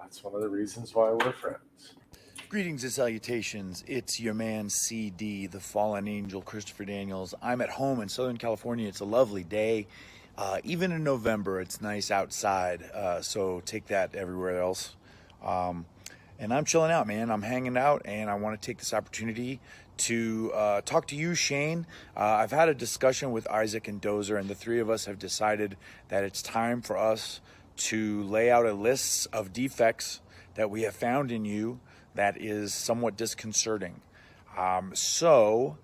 That's one of the reasons why we're friends. Greetings and salutations. It's your man CD, the fallen angel, Christopher Daniels. I'm at home in Southern California. It's a lovely day. Even in November, it's nice outside. So take that everywhere else. And I'm chilling out, man. I'm hanging out, and I want to take this opportunity to talk to you, Shane. I've had a discussion with Isaac and Dozer, and the three of us have decided that it's time for us to lay out a list of defects that we have found in you that is somewhat disconcerting. So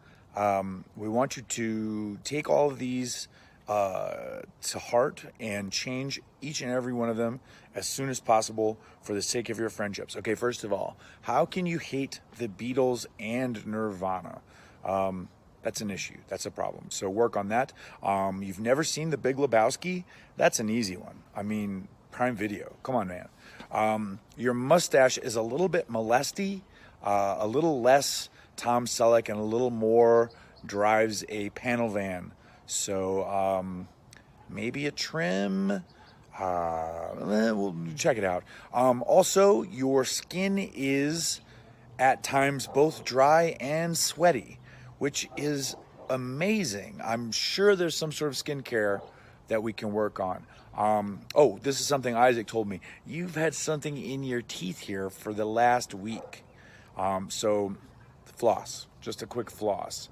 we want you to take all of these to heart and change each and every one of them as soon as possible for the sake of your friendships. Okay, first of all, how can you hate the Beatles and Nirvana? That's an issue. That's a problem. So work on that. You've never seen The Big Lebowski? That's an easy one. I mean, Prime Video. Come on, man. Your mustache is a little bit molesty, a little less Tom Selleck, and a little more drives a panel van. So maybe a trim. We'll check it out. Also, your skin is at times both dry and sweaty, which is amazing. I'm sure there's some sort of skincare that we can work on. Oh, this is something Isaac told me. You've had something in your teeth here for the last week. So floss, just a quick floss.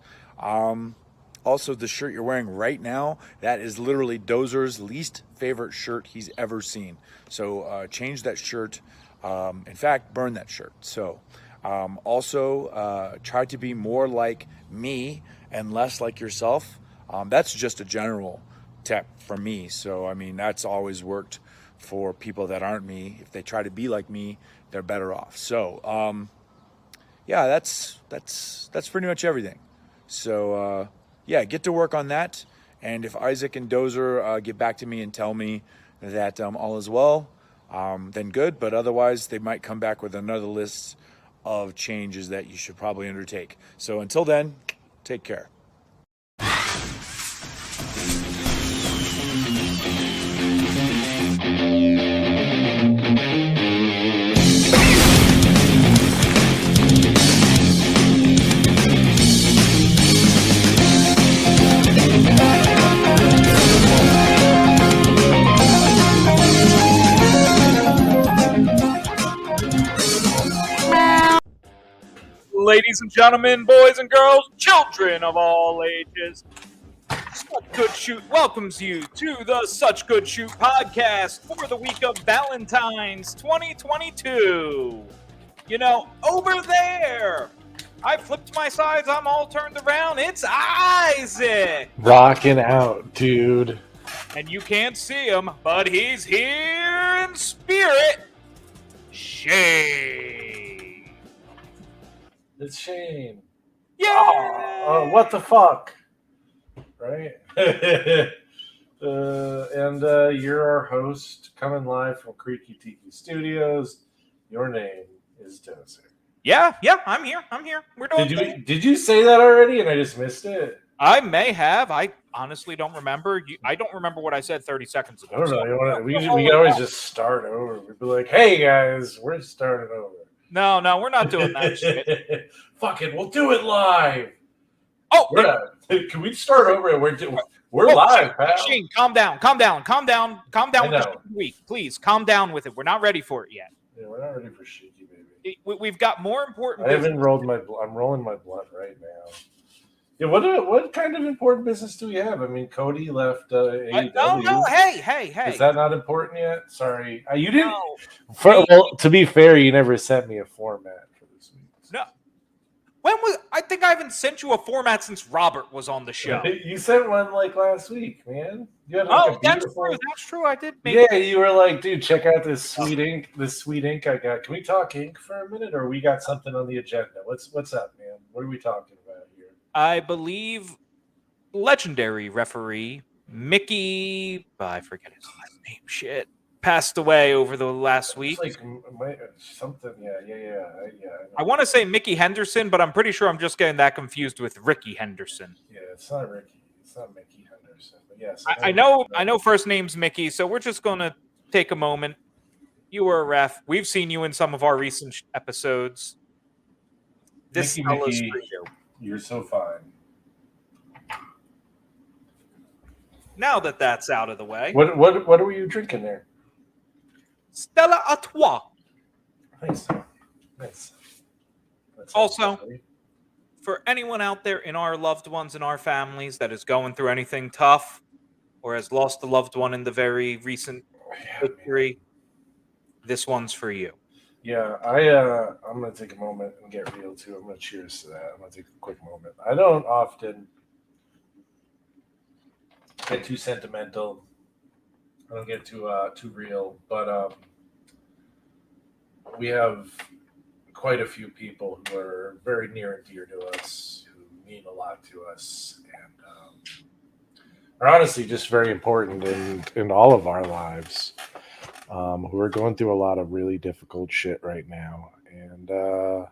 Also, the shirt you're wearing right now, that is literally Dozer's least favorite shirt he's ever seen. So change that shirt. In fact, burn that shirt. So also try to be more like me and less like yourself. That's just a general tip for me. So, I mean, that's always worked for people that aren't me. If they try to be like me, they're better off. So, yeah, that's pretty much everything. So, yeah, get to work on that. And if Isaac and Dozer get back to me and tell me that all is well, then good. But otherwise, they might come back with another list of changes that you should probably undertake. So until then, take care. Ladies and gentlemen, boys and girls, children of all ages, Such Good Shoot welcomes you to the Such Good Shoot podcast for the week of Valentine's 2022. You know, over there, I flipped my sides, I'm all turned around, it's Isaac! Rocking out, dude. And you can't see him, but he's here in spirit, Shane! It's Shane. Yeah! Oh, what the fuck? Right? And you're our host, coming live from Creaky Tiki Studios. Your name is Dozer. Yeah, I'm here. We're doing Did you say that already and I just missed it? I may have. I honestly don't remember. I don't remember what I said 30 seconds ago. I don't know. We can always just start over. We'd be like, hey, guys, we're starting over. No, we're not doing that shit. Fuck it, we'll do it live. Oh, can we start over? We're live, pal. Shane, calm down with the week. Please, calm down with it. We're not ready for it yet. Yeah, we're not ready for shaky, baby. We've got more important I haven't rolled my I'm rolling my blunt right now. Yeah, what kind of important business do we have? I mean, Cody left AEW. No, hey. Is that not important yet? Sorry. You didn't. No. Well, to be fair, you never sent me a format for this week. No. I think I haven't sent you a format since Robert was on the show. You sent one like last week, man. You had that's true. I did. Yeah, you were like, dude, check out this sweet ink. This sweet ink I got. Can we talk ink for a minute, or we got something on the agenda? What's up, man? What are we talking about here? I believe legendary referee Mickey, I forget his last name. Shit, passed away over the last week. It's like something, yeah. I want to say Mickey Henderson, but I'm pretty sure I'm just getting that confused with Ricky Henderson. Yeah, it's not Ricky. It's not Mickey Henderson. But yes, I know first name's Mickey, so we're just gonna take a moment. You were a ref. We've seen you in some of our recent episodes. This Mickey, cell is Mickey, for you. you're so fine. Now that that's out of the way, What were you drinking there? Stella Artois. Nice. Nice. That's Also, funny. for anyone out there in our loved ones and our families that is going through anything tough or has lost a loved one in the very recent history, this one's for you. Yeah, I'm gonna take a moment and get real too. I'm gonna cheers to that. I'm gonna take a quick moment. I don't often get too sentimental. I don't get too real, but we have quite a few people who are very near and dear to us, who mean a lot to us, and are honestly just very important in all of our lives. Who are going through a lot of really difficult shit right now, and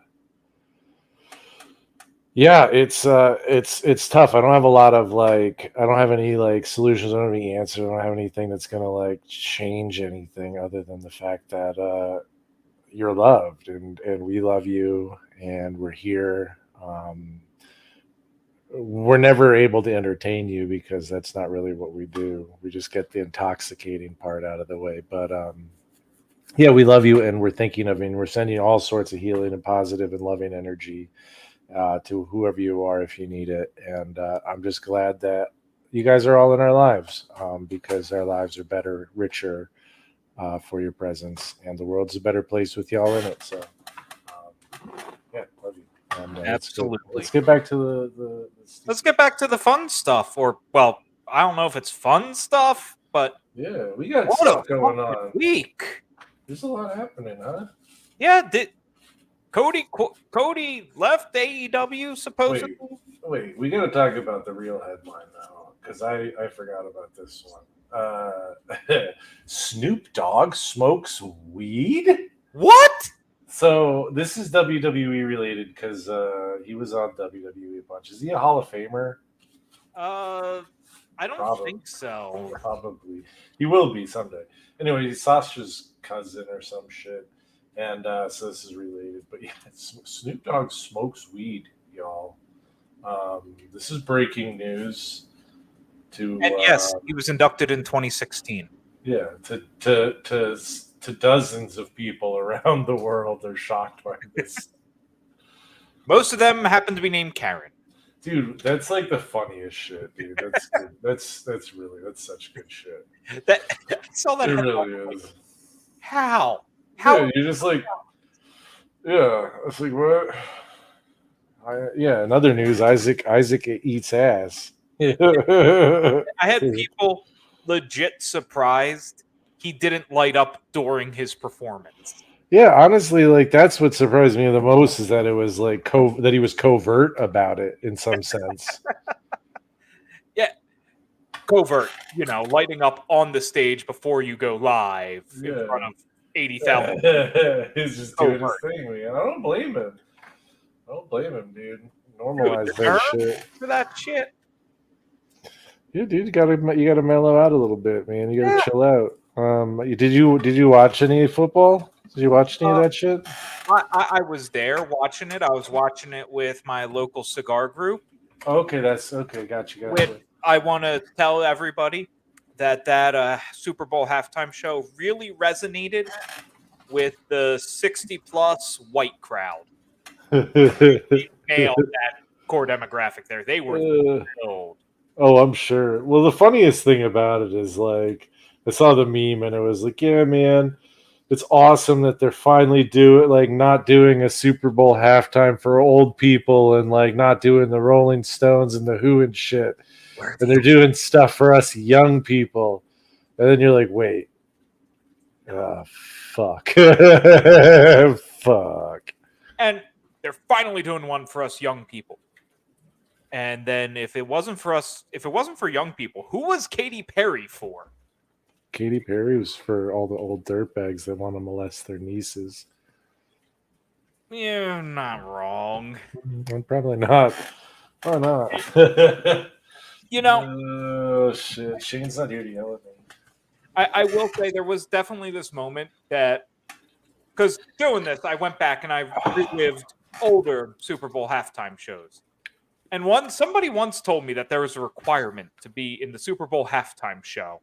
yeah, it's tough. I don't have a lot of I don't have any solutions. I don't have any answers. I don't have anything that's gonna change anything other than the fact that you're loved and we love you and we're here. We're never able to entertain you because that's not really what we do. We just get the intoxicating part out of the way. But yeah, we love you and we're thinking of you and we're sending all sorts of healing and positive and loving energy to whoever you are if you need it. And I'm just glad that you guys are all in our lives because our lives are better, richer for your presence. And the world's a better place with y'all in it. So yeah, love you. And, Absolutely. Let's get back to Let's get back to the fun stuff. Or, well, I don't know if it's fun stuff, but yeah, we got what stuff a going fucking on. week. There's a lot happening, huh? Yeah, Cody left AEW supposedly? Wait, we got to talk about the real headline now because I forgot about this one. Snoop Dogg smokes weed? What? So this is WWE related because he was on WWE a bunch. Is he a Hall of Famer? I don't think so. Probably. He will be someday. Anyway, he's Sasha's cousin or some shit. And so this is related. But yeah, Snoop Dogg smokes weed, y'all. This is breaking news. And yes, he was inducted in 2016. Yeah, to dozens of people around the world. They're shocked by this. Most of them happen to be named Karen. Dude, that's like the funniest shit, dude. That's such good shit. I saw that. It really is. How? Yeah, you're just yeah. It's like what? Yeah. In other news, Isaac eats ass. I had people legit surprised he didn't light up during his performance. Yeah, honestly, that's what surprised me the most is that it was that he was covert about it in some sense. Yeah, covert, lighting up on the stage before you go live in front of 80,000. He's just doing his thing, man. I don't blame him. Dude. Normalize that shit. For that shit. Yeah, dude, you gotta mellow out a little bit, man. You gotta chill out. Did you watch any football? Did you watch any of that shit? I was there watching it. I was watching it with my local cigar group. Okay, that's okay. Gotcha. I want to tell everybody that Super Bowl halftime show really resonated with the 60-plus white crowd. They nailed that core demographic there. They were thrilled. Oh, I'm sure. Well, the funniest thing about it is I saw the meme and it was yeah, man, it's awesome that they're finally not doing a Super Bowl halftime for old people and not doing the Rolling Stones and the Who and shit. And they're doing stuff for us young people. And then you're like, wait. Fuck. Fuck. And they're finally doing one for us young people. And then if it wasn't for young people, who was Katy Perry for? Katy Perry was for all the old dirtbags that want to molest their nieces. You're not wrong. Probably not. Why not? Oh, shit. Shane's not here to yell at me. I will say there was definitely this moment that, because doing this, I went back and I relived older Super Bowl halftime shows. And somebody once told me that there was a requirement to be in the Super Bowl halftime show.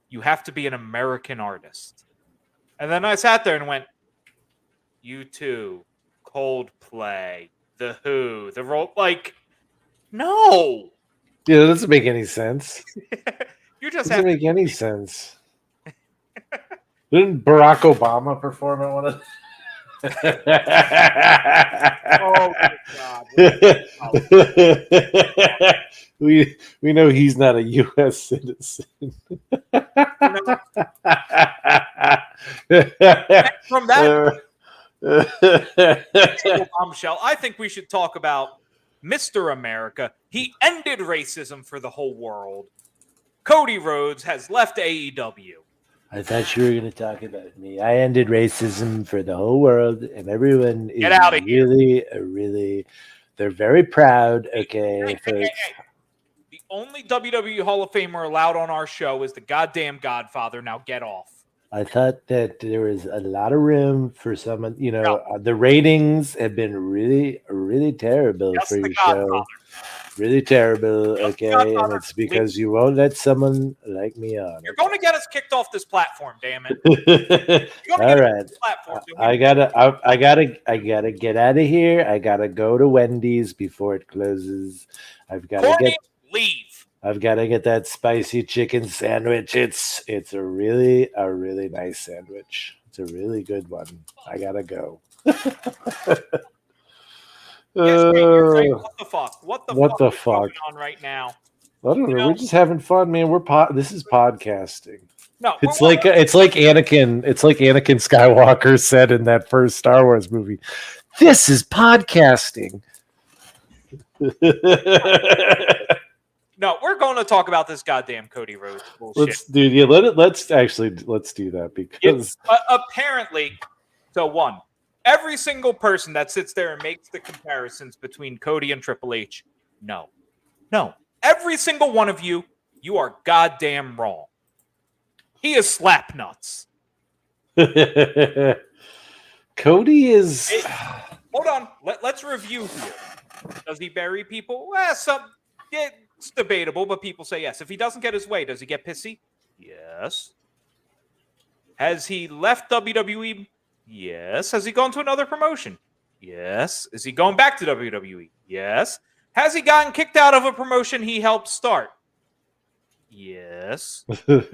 You have to be an American artist. And then I sat there and went, U2, Coldplay, The Who, The Roll. Like, no. Yeah, that doesn't make any sense. You just Doesn't have make any sense. Didn't Barack Obama perform at one of? Oh my God. we know he's not a U.S. citizen. From that bombshell, I think we should talk about Mr. America. He ended racism for the whole world. Cody Rhodes has left AEW. I thought you were going to talk about me. I ended racism for the whole world, and everyone is Get out of here. really, they're very proud. Okay, Hey. The only WWE Hall of Famer allowed on our show is the goddamn Godfather. Now get off. I thought that there was a lot of room for someone. You know, the ratings have been really terrible Just for the your Godfather. show. Really terrible. Just Okay, Godfather. and it's because you won't let someone like me on. You're going to get us kicked off this platform, damn it. All right. I gotta get out of here. I gotta go to Wendy's before it closes. I've gotta leave. I've got to get that spicy chicken sandwich. It's a really nice sandwich. It's a really good one. I gotta go. Yes, you're right. What the fuck? What the fuck fuck is going on right now? I don't know. We're just having fun, man. This is podcasting. No, it's like Anakin. It's like Anakin Skywalker said in that first Star Wars movie. This is podcasting. No, we're going to talk about this goddamn Cody Rhodes bullshit. Let's do that because apparently, so one, every single person that sits there and makes the comparisons between Cody and Triple H, no, every single one of you are goddamn wrong. He is slap nuts. Cody is. Hold on, let's review here. Does he bury people? It's debatable, but people say yes. If he doesn't get his way, does he get pissy? Yes. Has he left WWE? Yes. Has he gone to another promotion? Yes. Is he going back to WWE? Yes. Has he gotten kicked out of a promotion he helped start? Yes. Jeff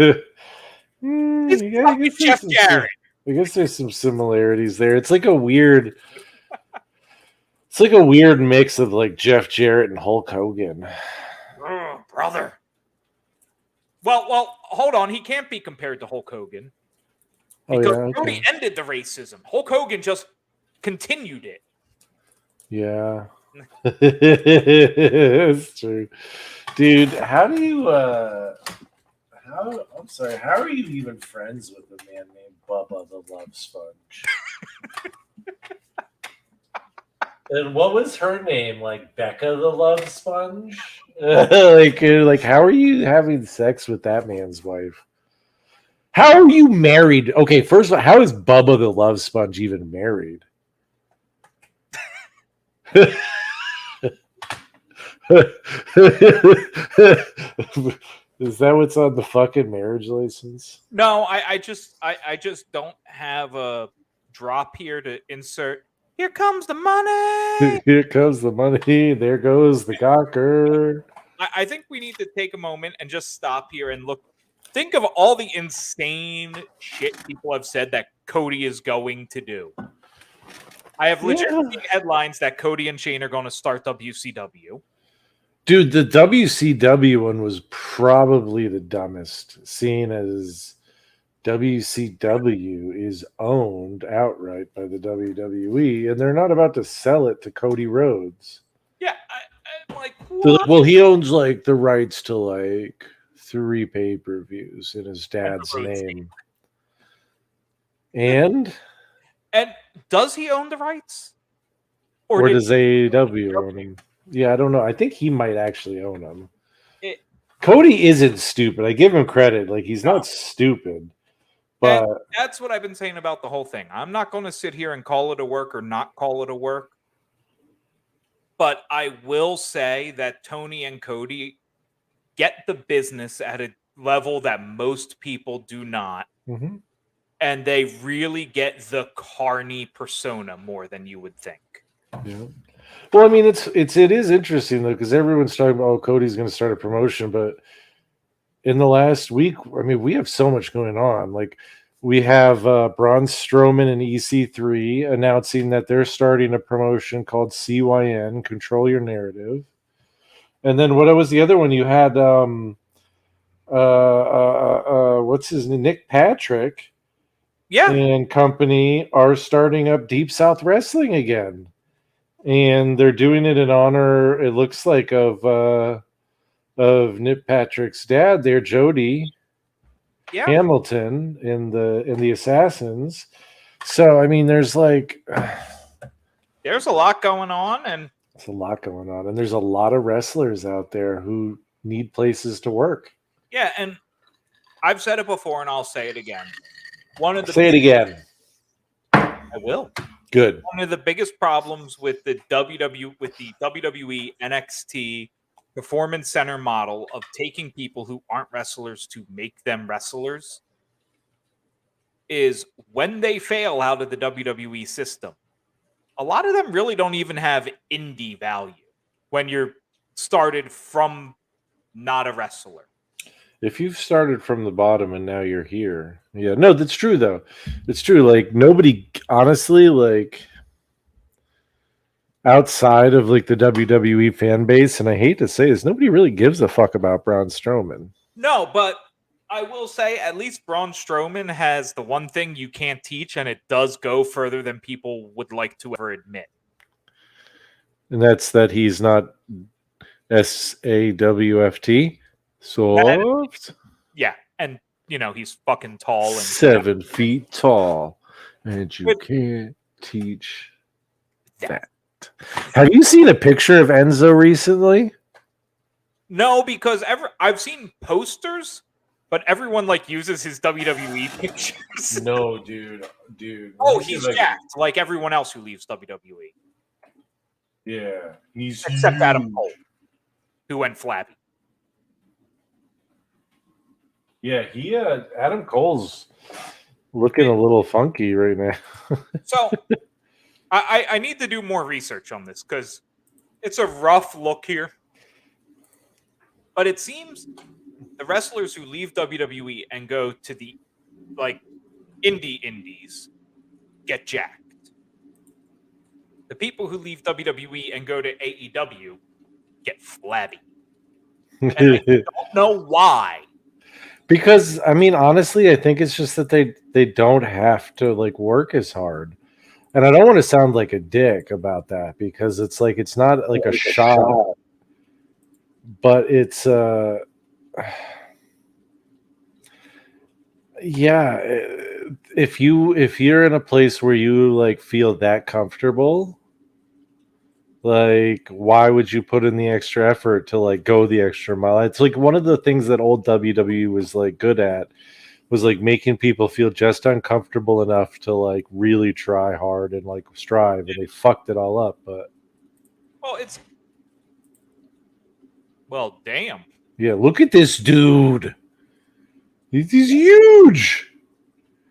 Jarrett. I guess there's some similarities there. It's like a weird mix of like Jeff Jarrett and Hulk Hogan. Oh, brother. Well, hold on. He can't be compared to Hulk Hogan. Because Cody ended the racism. Hulk Hogan just continued it. Yeah. It's true. Dude, how are you even friends with a man named Bubba the Love Sponge? And what was her name? Like Becca the Love Sponge? like how are you having sex with that man's wife? How are you married? Okay, first of all, how is Bubba the Love Sponge even married? Is that what's on the fucking marriage license? No, I just don't have a drop here to insert. Here comes the money. Here comes the money. There goes the cocker. I think we need to take a moment and just stop here and look. Think of all the insane shit people have said that Cody is going to do. I have legit headlines that Cody and Shane are going to start WCW. Dude, the WCW one was probably the dumbest, seeing as WCW is owned outright by the WWE, and they're not about to sell it to Cody Rhodes. Yeah, I'm like, what? Well, he owns like the rights to like 3 pay-per-views in his dad's name. And does he own the rights? Or does AEW own them? Yeah, I don't know. I think he might actually own them. Cody isn't stupid. I give him credit. Like, he's not stupid. But and that's what I've been saying about the whole thing. I'm not going to sit here and call it a work or not call it a work. But I will say that Tony and Cody get the business at a level that most people do not. Mhm. And they really get the Carney persona more than you would think. Yeah. Well, I mean, it is interesting though, because everyone's talking about, oh, Cody's going to start a promotion, but in the last week, I mean, we have so much going on. Like, we have Braun Strowman and EC3 announcing that they're starting a promotion called CYN, Control Your Narrative. And then what was the other one? You had what's his name? Nick Patrick. Yeah. And company are starting up Deep South Wrestling again. And they're doing it in honor, it looks like, of Nick Patrick's dad there, Jody Hamilton in the Assassins. So I mean, there's a lot going on, and there's a lot going on, and there's a lot of wrestlers out there who need places to work. Yeah, and I've said it before, and I'll say it again. Say it again. I will. Good. One of the biggest problems with the WWE NXT Performance Center model of taking people who aren't wrestlers to make them wrestlers is when they fail out of the WWE system. A lot of them really don't even have indie value when you're started from not a wrestler. If you've started from the bottom and now you're here. Yeah, no, that's true though. It's true. Like, nobody, honestly, like, outside of like the WWE fan base, and I hate to say this, nobody really gives a fuck about Braun Strowman. No, but I will say at least Braun Strowman has the one thing you can't teach, and it does go further than people would like to ever admit. And that's that he's not SAWFT. Soft? Yeah, and he's fucking tall and 7 feet tall. And you can't teach that. Have you seen a picture of Enzo recently? No, because I've seen posters, but everyone uses his WWE pictures. No, dude. Oh, he's jacked like everyone else who leaves WWE. Yeah, he's except huge. Adam Cole, who went flabby. Yeah, Adam Cole's looking a little funky right now. So I need to do more research on this because it's a rough look here. But it seems the wrestlers who leave WWE and go to the indies get jacked. The people who leave WWE and go to AEW get flabby. And I don't know why. Because, I mean, honestly, I think it's just that they don't have to work as hard. And I don't want to sound like a dick about that because it's not like a shot. But it's yeah, if you're in a place where you feel that comfortable, why would you put in the extra effort to go the extra mile? It's one of the things that old WWE was good at was making people feel just uncomfortable enough to really try hard and strive, and they fucked it all up. But well, damn. Yeah, look at this dude. He's huge.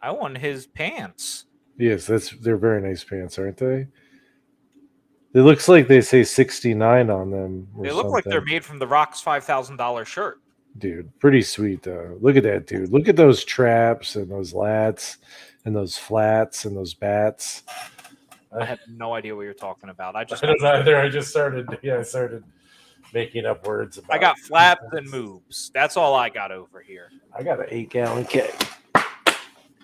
I want his pants. Yes, they're very nice pants, aren't they? It looks like they say 69 on them. They look like they're made from The Rock's $5,000 shirt. Dude, pretty sweet though. Look at that dude. Look at those traps and those lats and those flats and those bats. I have no idea what you're talking about. I don't either. I started making up words about I got flaps and moves. That's all I got over here. I got an 8-gallon keg.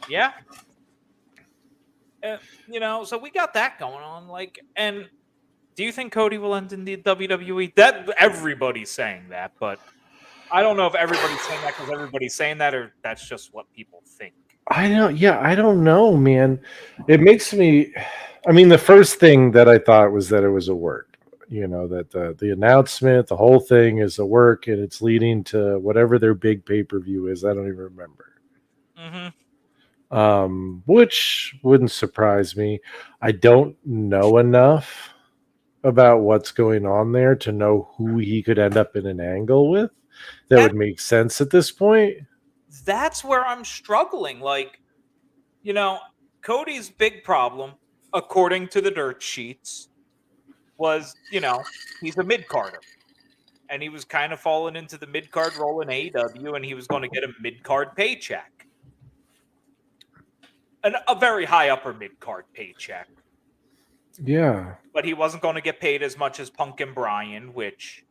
Yeah. So we got that going on. And do you think Cody will end in the WWE? That everybody's saying that, but I don't know if everybody's saying that because everybody's saying that, or that's just what people think. I don't know, man. It makes me. I mean, the first thing that I thought was that it was a work. you know, that the announcement, the whole thing is a work, and it's leading to whatever their big pay-per-view is. I don't even remember. Which wouldn't surprise me. I don't know enough about what's going on there to know who he could end up in an angle with that would make sense at this point. That's where I'm struggling. Like, you know, Cody's big problem, according to the dirt sheets, was, you know, he's a mid-carder. And he was kind of falling into the mid-card role in AEW, and he was going to get a mid-card paycheck. A very high upper mid-card paycheck. Yeah. But he wasn't going to get paid as much as Punk and Bryan, which...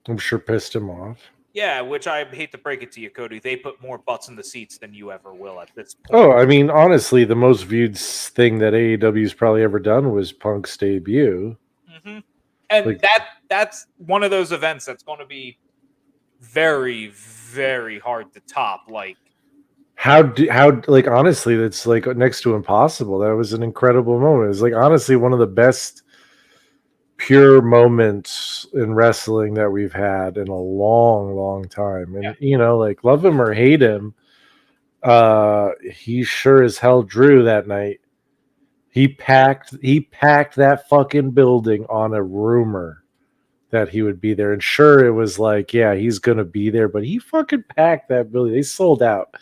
I'm sure pissed him off. Yeah, which I hate to break it to you, Cody. They put more butts in the seats than you ever will at this point. Oh, I mean, honestly, the most viewed thing that AEW's probably ever done was Punk's debut. Mm-hmm. And like, that's one of those events that's going to be very, very hard to top. Like, how like, honestly, that's like next to impossible. That was an incredible moment. It was like, honestly, one of the best pure moments in wrestling that we've had in a long, long time. And, you know, like, love him or hate him, he sure as hell drew that night. He packed that fucking building on a rumor that he would be there. And sure, it was like, yeah, he's going to be there, but he fucking packed that building. They sold out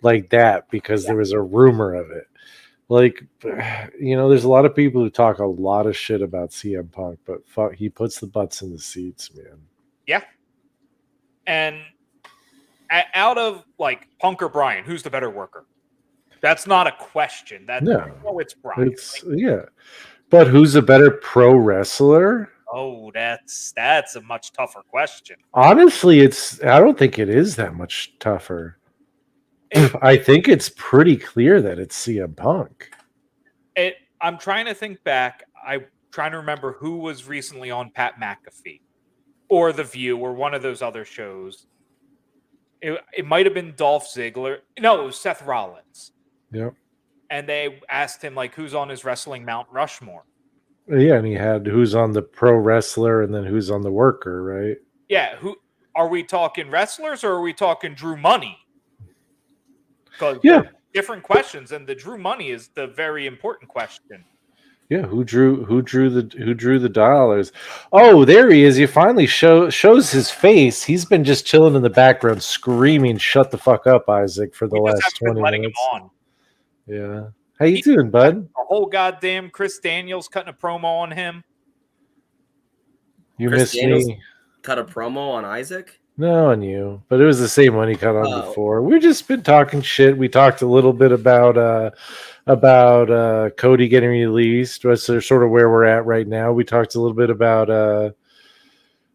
like that because there was a rumor of it. Like, you know, there's a lot of people who talk a lot of shit about CM Punk, but fuck, he puts the butts in the seats, man. Yeah. And out of, like, Punk or Bryan, who's the better worker? That's not a question. It's Bryan. It's yeah. But who's a better pro wrestler? Oh, that's a much tougher question. Honestly, I don't think it is that much tougher. I think it's pretty clear that it's CM Punk. I'm trying to think back. I'm trying to remember who was recently on Pat McAfee or The View or one of those other shows. It might have been Dolph Ziggler. No, it was Seth Rollins. Yep. And they asked him, like, who's on his wrestling Mount Rushmore? Yeah, and he had who's on the pro wrestler and then who's on the worker, right? Yeah. Who are we talking, wrestlers, or are we talking Drew Money? Because different questions, and the Drew Money is the very important question. Yeah, who drew the dollars? Oh, there he is. He finally shows his face. He's been just chilling in the background, screaming, "Shut the fuck up, Isaac!" for the last 20 minutes. Him on. Yeah, how you doing, bud? A whole goddamn Chris Daniels cutting a promo on him. You missed me. Cut a promo on Isaac? No, on you, but it was the same one he cut on before. We've just been talking shit. We talked a little bit about Cody getting released. That's sort of where we're at right now. We talked a little bit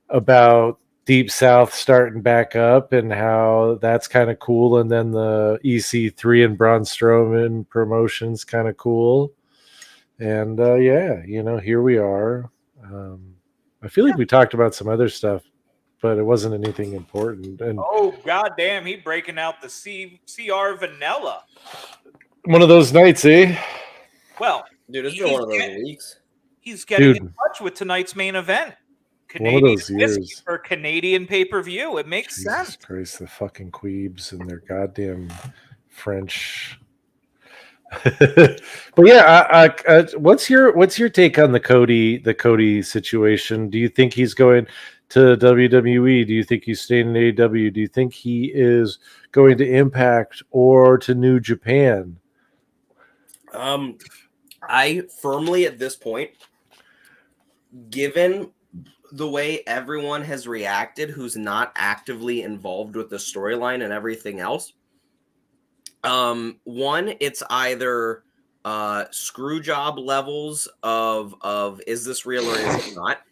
about Deep South starting back up and how that's kind of cool, and then the EC3 and Braun Strowman promotion's kind of cool. And yeah, you know, here we are. I feel like we talked about some other stuff, but it wasn't anything important. And oh goddamn, he breaking out the CR vanilla. One of those nights, eh? Well, dude, it's been one of those weeks. He's getting in touch with tonight's main event. Canadian one of those years for Canadian pay-per-view. It makes sense. Christ, the fucking queebs and their goddamn French. But yeah, what's your take on the Cody situation? Do you think he's going to WWE? Do you think he's staying in AEW? Do you think he is going to Impact or to New Japan? I firmly at this point, given the way everyone has reacted who's not actively involved with the storyline and everything else, one, it's either screw job levels of is this real or is it not?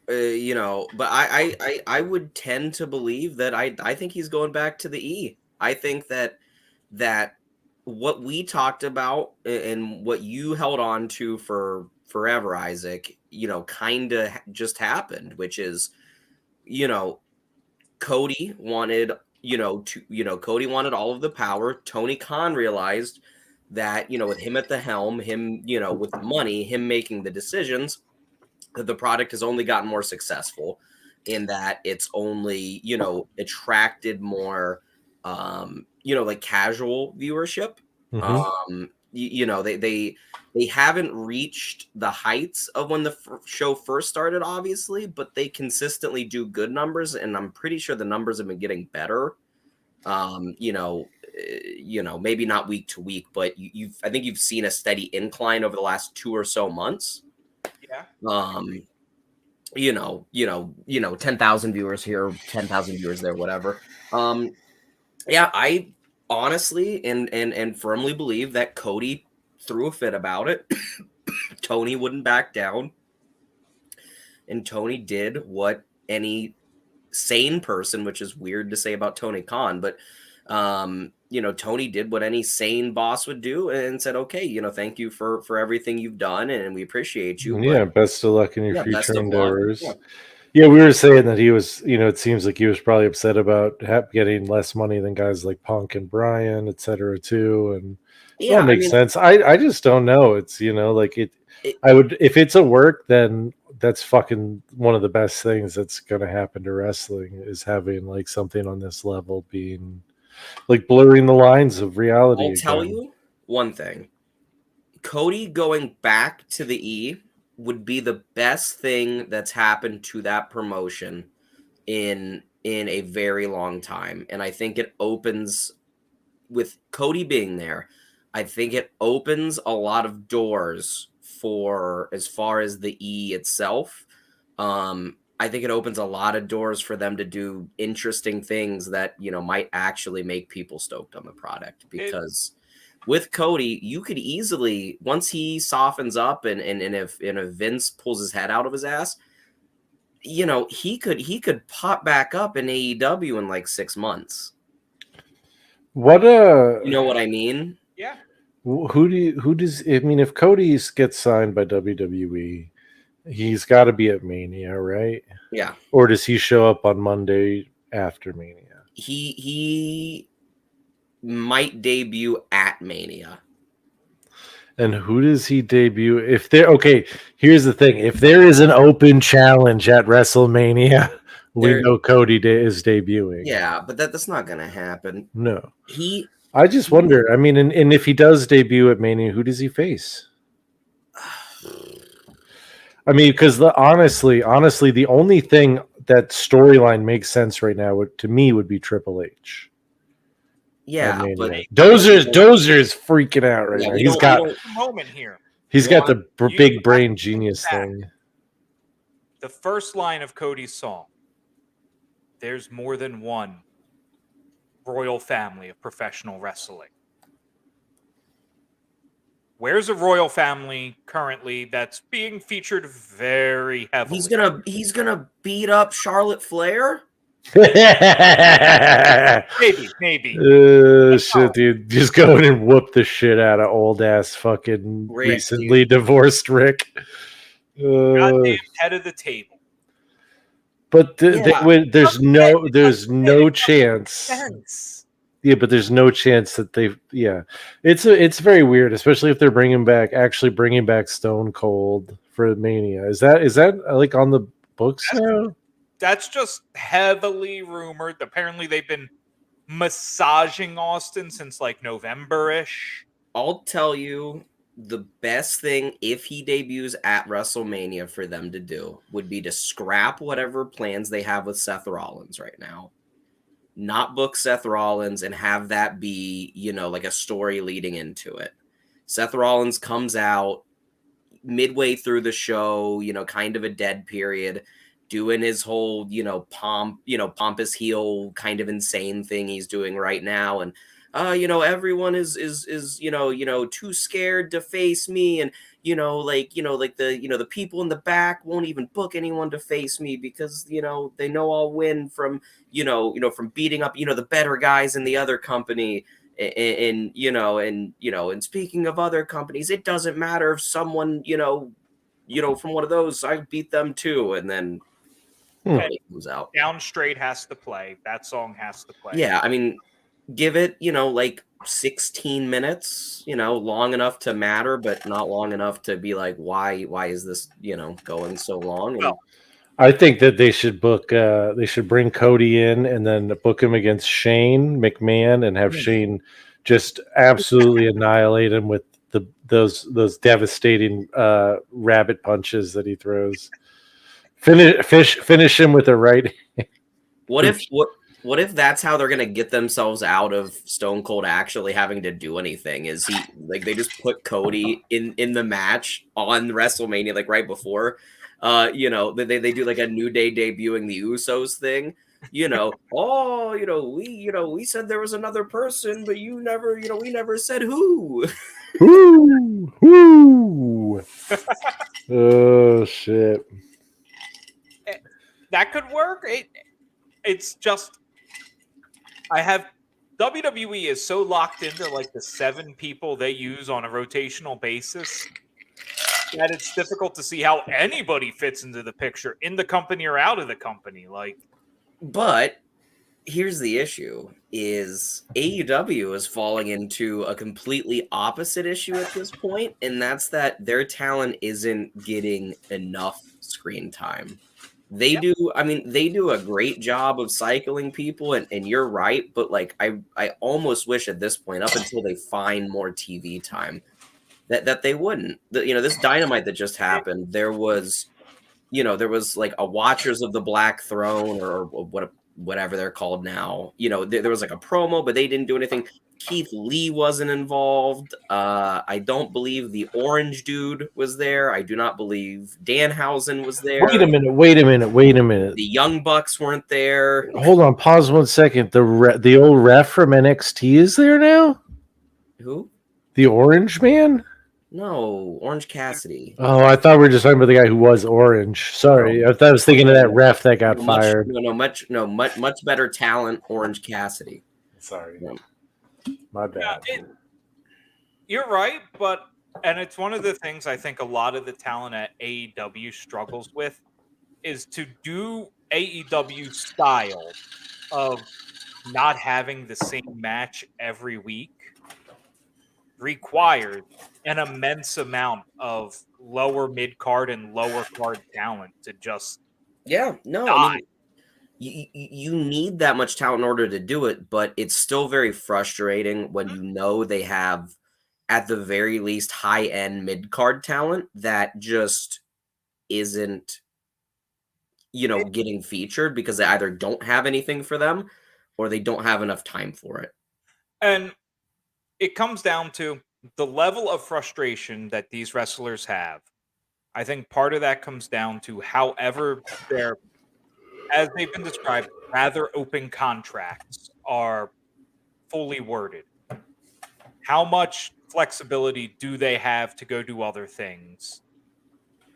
You know, but I would tend to believe that I think he's going back to the E. I think that what we talked about and what you held on to for forever, Isaac, you know, kind of just happened, which is, you know, Cody wanted, Cody wanted all of the power. Tony Khan realized that, with him at the helm, him, with the money, him making the decisions, that the product has only gotten more successful, in that it's only, attracted more, like casual viewership. They haven't reached the heights of when the show first started, obviously, but they consistently do good numbers, and I'm pretty sure the numbers have been getting better. Maybe not week to week, but I think you've seen a steady incline over the last 2 or so months. Yeah. 10,000 viewers here, 10,000 viewers there, whatever. Yeah, I honestly and firmly believe that Cody threw a fit about it. Tony wouldn't back down, and Tony did what any sane person, which is weird to say about Tony Khan, but Tony did what any sane boss would do and said, okay, thank you for everything you've done, and we appreciate you. Yeah, best of luck in your best future of luck. endeavors. Yeah, we were saying that he was, it seems like he was probably upset about getting less money than guys like Punk and Bryan, et cetera, too. And that makes sense. I just don't know. It's, I would, if it's a work, then that's fucking one of the best things that's going to happen to wrestling, is having like something on this level being like blurring the lines of reality. I'll tell you one thing. Cody going back to the E would be the best thing that's happened to that promotion in a very long time. And I think it opens, with Cody being there, I think it opens a lot of doors for, as far as the E itself. I think it opens a lot of doors for them to do interesting things that, might actually make people stoked on the product, because with Cody, you could easily, once he softens up and if Vince pulls his head out of his ass, he could pop back up in AEW in like 6 months. What you know what I mean? Yeah. If Cody gets signed by WWE, he's got to be at Mania, right? Yeah. Or does he show up on Monday after Mania? He might debut at Mania. And who does he debut? Here's the thing. If there is an open challenge at WrestleMania, we know Cody is debuting. Yeah, but that's not going to happen. No. I just wonder. I mean, and if he does debut at Mania, who does he face? I mean, because honestly, the only thing that storyline makes sense right now to me would be Triple H. Yeah, but Dozer's freaking out right now. He's got a moment here. He's got the big brain genius thing. The first line of Cody's song: "There's more than one royal family of professional wrestling." Where's a royal family currently that's being featured very heavily? He's gonna beat up Charlotte Flair. Maybe. Shit, dude. Just go in and whoop the shit out of old ass fucking Rick, recently divorced Rick. Goddamn head of the table. But there's no chance. Yeah, but there's no chance that they. Yeah, it's very weird, especially if they're bringing back Stone Cold for Mania. Is that like on the books now? That's just heavily rumored. Apparently, they've been massaging Austin since like November-ish. I'll tell you, the best thing, if he debuts at WrestleMania, for them to do would be to scrap whatever plans they have with Seth Rollins right now. Not book Seth Rollins and have that be, like a story leading into it. Seth Rollins comes out midway through the show, kind of a dead period, doing his whole, pompous heel kind of insane thing he's doing right now. And, everyone is too scared to face me. And, the people in the back won't even book anyone to face me because, they know I'll win from, from beating up, the better guys in the other company. And speaking of other companies, it doesn't matter if someone, from one of those, I beat them too. And then it comes out. Down Straight has to play. That song has to play. Yeah, I mean, give it, 16 minutes, long enough to matter, but not long enough to be like, why is this, going so long? And I think that they should they should bring Cody in and then book him against Shane McMahon and have Shane just absolutely annihilate him with those devastating rabbit punches that he throws. Finish him with a right. what if that's how they're gonna get themselves out of Stone Cold actually having to do anything? Is he like they just put Cody in the match on WrestleMania like right before? They do like a New Day debuting the Usos thing. We said there was another person, but we never said who. Woo! Woo! Oh shit! That could work. It's just I have WWE is so locked into like the 7 people they use on a rotational basis that it's difficult to see how anybody fits into the picture in the company or out of the company. But here's the issue: is AEW is falling into a completely opposite issue at this point, and that's that their talent isn't getting enough screen time. They do a great job of cycling people, and you're right, but like I almost wish at this point, up until they find more TV time, that they wouldn't. This Dynamite that just happened, there was like a Watchers of the Black Throne or whatever they're called now. There was like a promo, but they didn't do anything. Keith Lee wasn't involved. I don't believe the Orange Dude was there. I do not believe Danhausen was there. Wait a minute. The Young Bucks weren't there. Hold on, pause 1 second. The old ref from NXT is there now? Who? The Orange Man? No, Orange Cassidy. Oh, I thought we were just talking about the guy who was orange. Sorry, I thought I was thinking of that ref that got fired. Much better talent, Orange Cassidy. Sorry, my bad. You're right, and it's one of the things I think a lot of the talent at AEW struggles with is to do AEW style of not having the same match every week required an immense amount of lower mid card and lower card talent to just die. I mean, you need that much talent in order to do it, but it's still very frustrating when they have at the very least high end mid card talent that just isn't getting featured because they either don't have anything for them or they don't have enough time for it. And it comes down to the level of frustration that these wrestlers have. I think part of that comes down to however their, as they've been described, rather open contracts are fully worded. How much flexibility do they have to go do other things?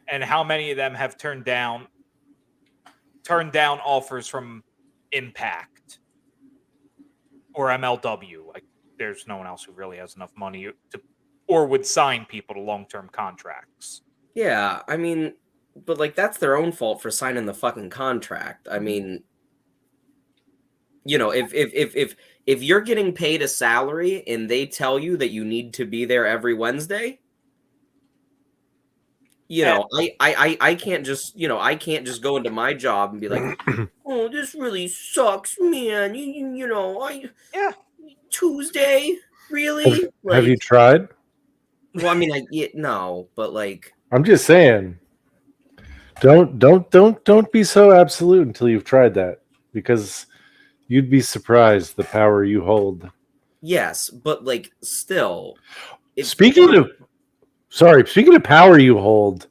And how many of them have turned down offers from Impact or MLW? Like, there's no one else who really has enough money to, or would sign people to long-term contracts. Yeah, I mean, but like that's their own fault for signing the fucking contract. I mean, if you're getting paid a salary and they tell you that you need to be there every Wednesday, I can't just go into my job and be like, oh, this really sucks, man. Tuesday, really? Have you tried? Well, I mean, no, but like, I'm just saying, don't be so absolute until you've tried that, because you'd be surprised the power you hold. Yes, but like, still. Speaking of power you hold,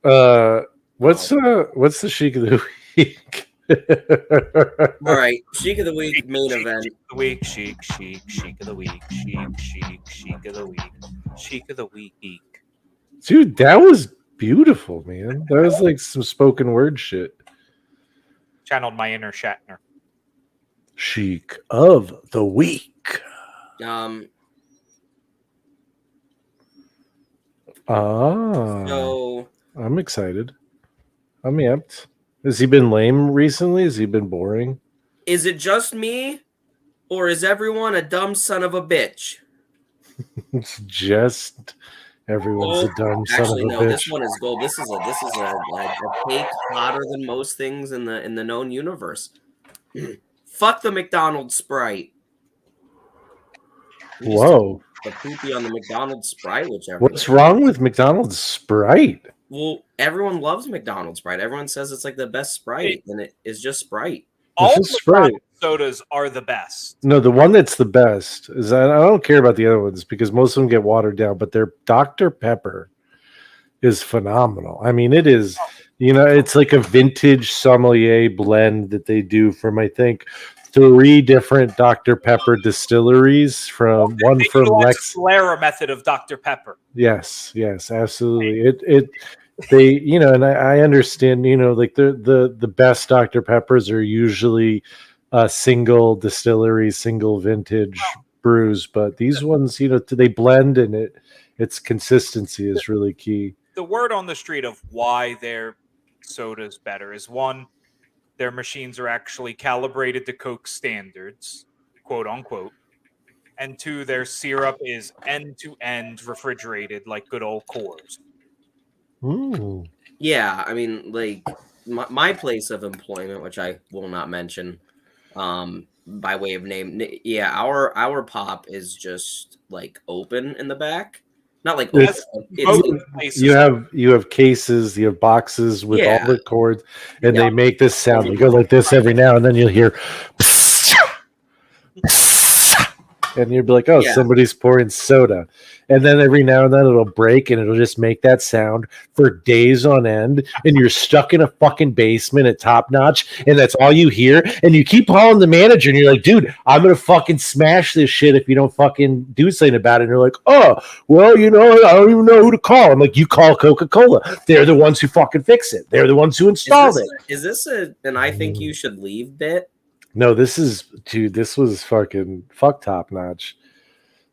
what's the Sheik of the Week? All right, Sheik of the Week main event. Sheik of the Week, Sheik of the Week, Sheik of the Week, Sheik of the Week. Dude, that was beautiful, man. That was like some spoken word shit. Channeled my inner Shatner. Sheik of the Week. So I'm excited. I'm amped. Has he been lame recently? Has he been boring? Is it just me, Or is everyone a dumb son of a bitch? It's just everyone's a dumb son Actually, of a no. This bitch. one is gold. This is a take hotter than most things in the known universe. Fuck the McDonald's Sprite. You just Whoa. the poopy on the McDonald's Sprite, whichever. What's wrong with McDonald's Sprite? Well, everyone loves McDonald's Sprite. Everyone says it's like the best Sprite, and it is just Sprite. All This is McDonald's Sprite. sodas are the best. No, the one that's the best is I don't care about the other ones because most of them get watered down, but their Dr. Pepper is phenomenal. I mean, it is, it's like a vintage sommelier blend that they do from, I think, 3 different Dr. Pepper distilleries from one They from utilize Lex. the Solera method of Dr. Pepper. Yes, absolutely. They, and I understand, like the best Dr. Peppers are usually single distillery, single vintage brews, but these ones, they blend and its consistency is really key. The word on the street of why their soda's better is, one, their machines are actually calibrated to Coke standards, quote unquote. And 2, their syrup is end to end refrigerated like good old Coors. Ooh. Yeah, I mean, like my place of employment, which I will not mention, by way of name. Yeah, our pop is just like open in the back, not like open. You have cases, you have boxes with all the cords, and they make this sound. They go like this every now and then. You'll hear, and you'll be like, "Oh, somebody's pouring soda." And then every now and then it'll break, and it'll just make that sound for days on end. And you're stuck in a fucking basement at Top Notch, and that's all you hear. And you keep calling the manager, and you're like, "Dude, I'm gonna fucking smash this shit if you don't fucking do something about it." And you're like, "Oh, well, I don't even know who to call." I'm like, "You call Coca-Cola. They're the ones who fucking fix it. They're the ones who installed it." Is this an I think you should leave bit? No, this was fuck Top Notch.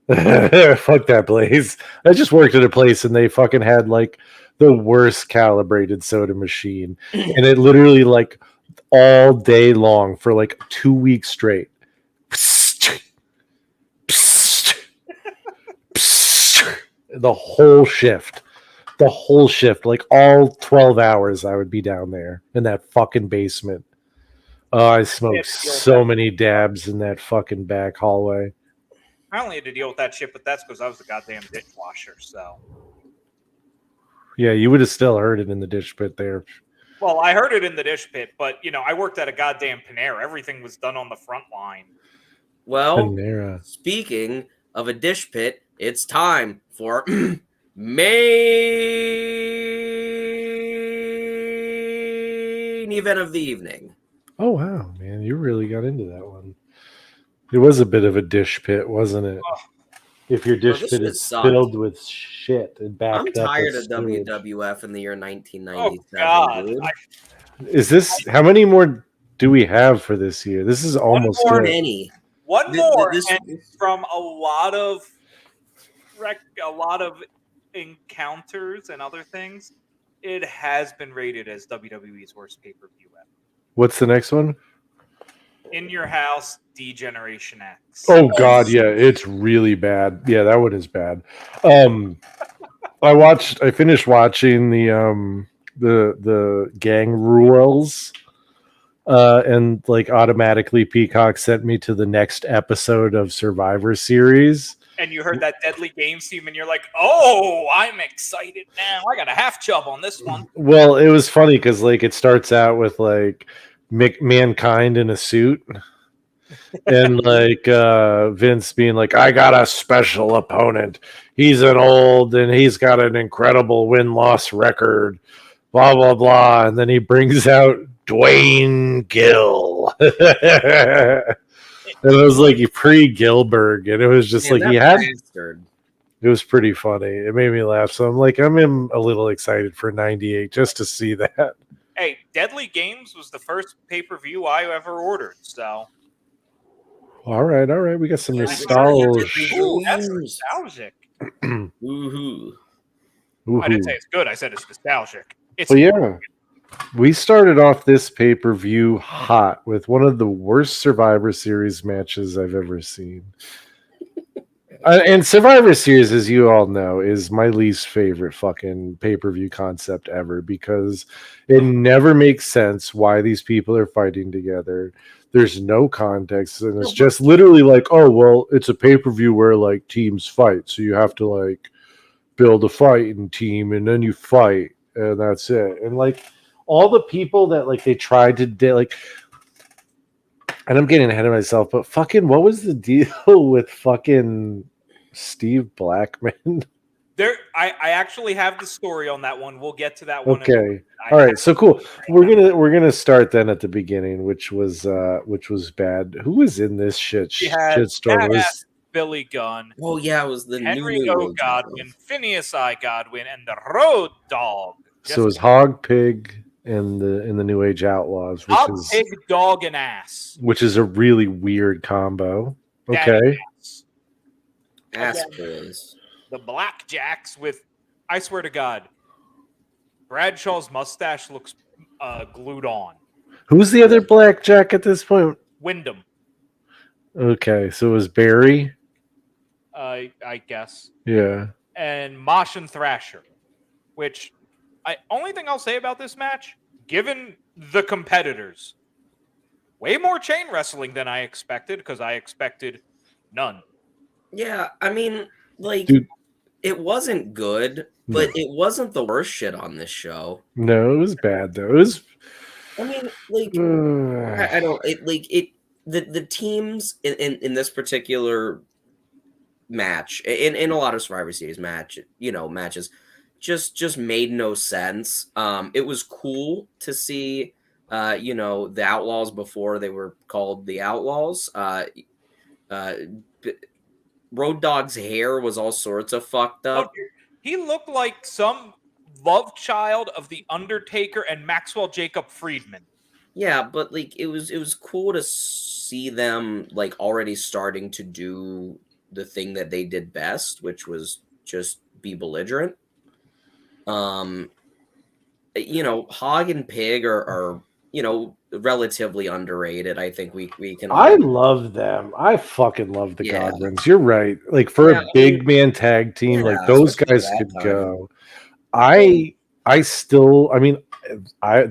Fuck that place. I just worked at a place and they fucking had like the worst calibrated soda machine. And it literally like all day long for like 2 weeks straight. The whole shift. Like all 12 hours I would be down there in that fucking basement. Oh, I smoked so many dabs in that fucking back hallway. I only had to deal with that shit, but that's because I was the goddamn dishwasher, so. Yeah, you would have still heard it in the dish pit there. Well, I heard it in the dish pit, but, I worked at a goddamn Panera. Everything was done on the front line. Well, Panera. Speaking of a dish pit, it's time for main event of the evening. Oh, wow, man. You really got into that one. It was a bit of a dish pit, wasn't it? Oh. If your dish pit is filled with shit and backed up. I'm tired of WWF in the year 1997. Oh, God. Is this, how many more do we have for this year? This is almost many. One more, and from a lot of encounters and other things, it has been rated as WWE's worst pay-per-view ever. What's the next one? In Your House, D-Generation X. Oh God, yeah, it's really bad. Yeah, that one is bad. I finished watching the Gang Rulz, and like automatically Peacock sent me to the next episode of Survivor Series. And you heard that Deadly Games theme, and you're like, "Oh, I'm excited now! I got a half chub on this one." Well, it was funny because like it starts out with like Mankind in a suit, and like Vince being like, "I got a special opponent. He's and he's got an incredible win-loss record." Blah blah blah, and then he brings out Dwayne Gill. And it was like pre-Gilbert, and it was just like he had. Bastard. It was pretty funny. It made me laugh. So I'm like, I'm a little excited for '98 just to see that. Hey, Deadly Games was the first pay-per-view I ever ordered. So. All right. We got some nostalgia. Ooh, that's nostalgic. Woohoo! I didn't say it's good. I said it's nostalgic. It's yeah. We started off this pay-per-view hot with one of the worst Survivor Series matches I've ever seen. And Survivor Series, as you all know, is my least favorite fucking pay-per-view concept ever because it never makes sense why these people are fighting together. There's no context, and it's just literally like, oh, well, it's a pay-per-view where like teams fight, so you have to like build a fighting team, and then you fight, and that's it. And like all the people that like they tried to do, like, and I'm getting ahead of myself, but fucking what was the deal with fucking Steve Blackman? I actually have the story on that one. We'll get to that one. Okay. All right. So cool. We're gonna start then at the beginning, which was bad. Who was in this shitstorm? Was Billy Gunn. Oh yeah, it was the Henry new O. Godwin, Phineas I. Godwin, and the Road Dogg. So it was Hog, Pig, and the New Age Outlaws, which Hog, is Pig, Dog, and Ass. Which is a really weird combo. Okay. Ass boys. The Blackjacks with, I swear to God, Bradshaw's mustache looks glued on. Who's the other Blackjack at this point? Wyndham. Okay, so it was Barry. I guess. Yeah. And Mosh and Thrasher, which only thing I'll say about this match, given the competitors, way more chain wrestling than I expected because I expected none. Yeah, I mean, like, Dude. It wasn't good, but it wasn't the worst shit on this show. No, it was bad though. It was. I mean, like, I don't the teams in this particular match, in a lot of Survivor Series matches, just made no sense. It was cool to see, the Outlaws before they were called the Outlaws. Road Dogg's hair was all sorts of fucked up. He looked like some love child of the Undertaker and Maxwell Jacob Friedman. Yeah, but like it was cool to see them like already starting to do the thing that they did best, which was just be belligerent. Hog and Pig are relatively underrated. I think we can. I love them. I fucking love the Godwins. You're right. Like for a big man tag team, like those guys could go.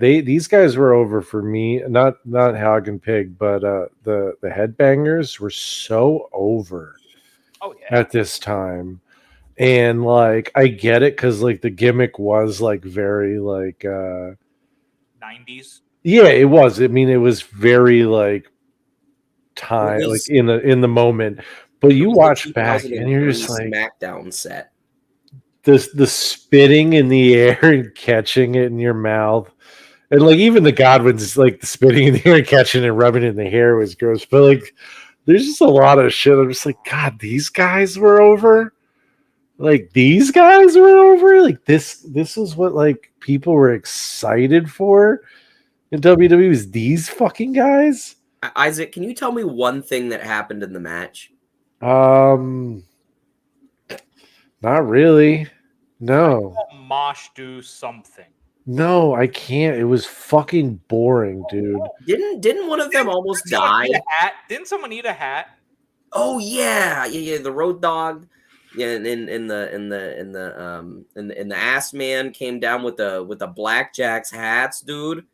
These guys were over for me. Not Hog and Pig, but the Headbangers were so over. At this time. And like I get it because like the gimmick was like very like 90s. Yeah, it was. I mean, it was very like time, like in the moment. But you watch back and you're just like SmackDown set. The spitting in the air and catching it in your mouth, and like even the Godwins, like the spitting in the air and catching it and rubbing it in the hair was gross. But like, there's just a lot of shit. I'm just like, God, these guys were over. Like these guys were over. Like this is what like people were excited for. In WWE was these fucking guys. Isaac, can you tell me one thing that happened in the match? Not really. No. Mosh do something. No, I can't. It was fucking boring, dude. Didn't one of them almost die? Didn't someone eat a hat? Oh yeah. The Road Dogg. Yeah, and the ass man came down with the Blackjacks hats, dude.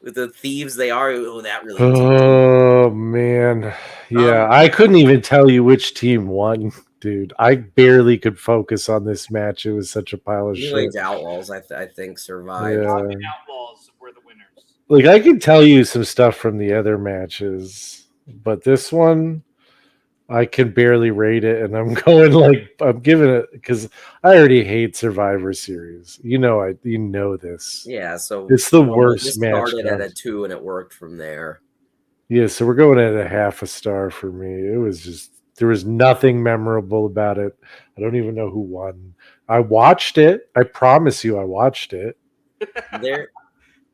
With the thieves they are. Oh, that really. Oh man, yeah. I couldn't even tell you which team won, dude. I barely could focus on this match. It was such a pile of shit. New Age Outlaws, I think, survived. Yeah. Outlaws were the winners. Like I can tell you some stuff from the other matches, but this one, I can barely rate it, and I'm going like I'm giving it because I already hate Survivor Series. You know this. Yeah, so it's the worst match. Started at a 2, and it worked from there. Yeah, so we're going at a half a star for me. It was just there was nothing memorable about it. I don't even know who won. I watched it. I promise you, I watched it. There.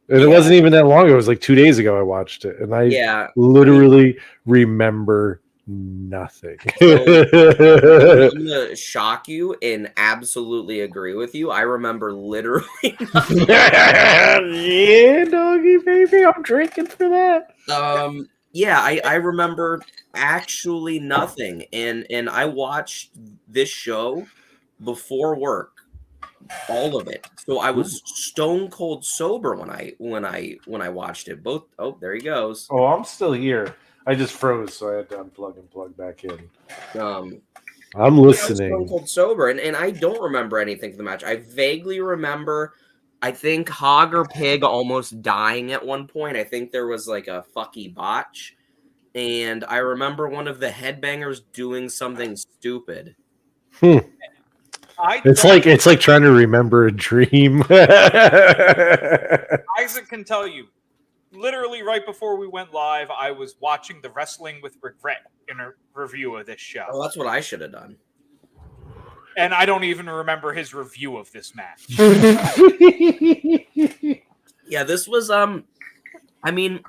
And it wasn't even that long ago. It was like 2 days ago I watched it, and I literally remember Nothing. So I'm gonna shock you and absolutely agree with you. I remember literally nothing. Yeah, doggy baby, I'm drinking for that. Yeah, I remember actually nothing, and I watched this show before work, all of it. So I was stone cold sober when I watched it. Both. Oh, there he goes. Oh, I'm still here. I just froze, so I had to unplug and plug back in. Um, I'm I was stone listening. cold sober, and I don't remember anything from the match. I vaguely remember, I think Hog or Pig almost dying at one point. I think there was like a fucky botch, and I remember one of the headbangers doing something stupid. It's like trying to remember a dream. Isaac can tell you. Literally right before we went live, I was watching the Wrestling with Regret in a review of this show. Oh, that's what I should have done. And I don't even remember his review of this match. Yeah, this was I mean,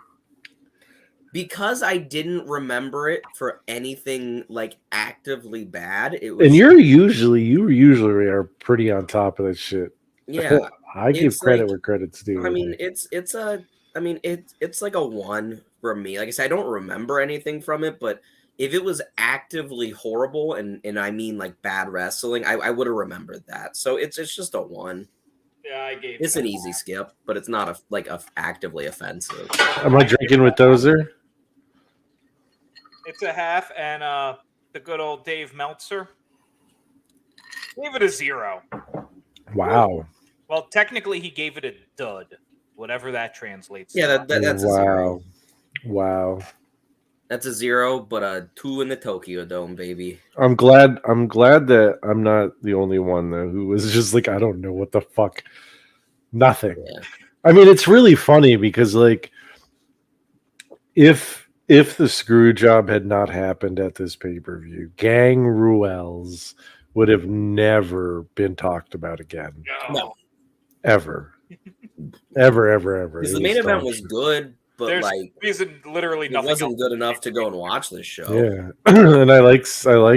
because I didn't remember it for anything like actively bad, it was. And you usually are pretty on top of that shit. Yeah, I give it's credit like, where credit's due. I mean, it's like a 1 from me. Like I said, I don't remember anything from it, but if it was actively horrible and I mean like bad wrestling, I would have remembered that. So it's just a 1. Yeah, I gave It's it an a easy skip, but it's not actively offensive. Am I drinking with Dozer? It's a half, and the good old Dave Meltzer gave it a 0. Wow. Well, technically, he gave it a dud, whatever that translates. Yeah, to. that's a 0. Wow. That's a 0, but a 2 in the Tokyo Dome, baby. I'm glad that I'm not the only one though who was just like, I don't know what the fuck. Nothing. Yeah. I mean, it's really funny because like if the screw job had not happened at this pay-per-view, Gang Rulz would have never been talked about again. No. Ever. Ever. Because the main event was good, but There's like reason literally it nothing wasn't else. good enough to go and watch this show. Yeah. And I like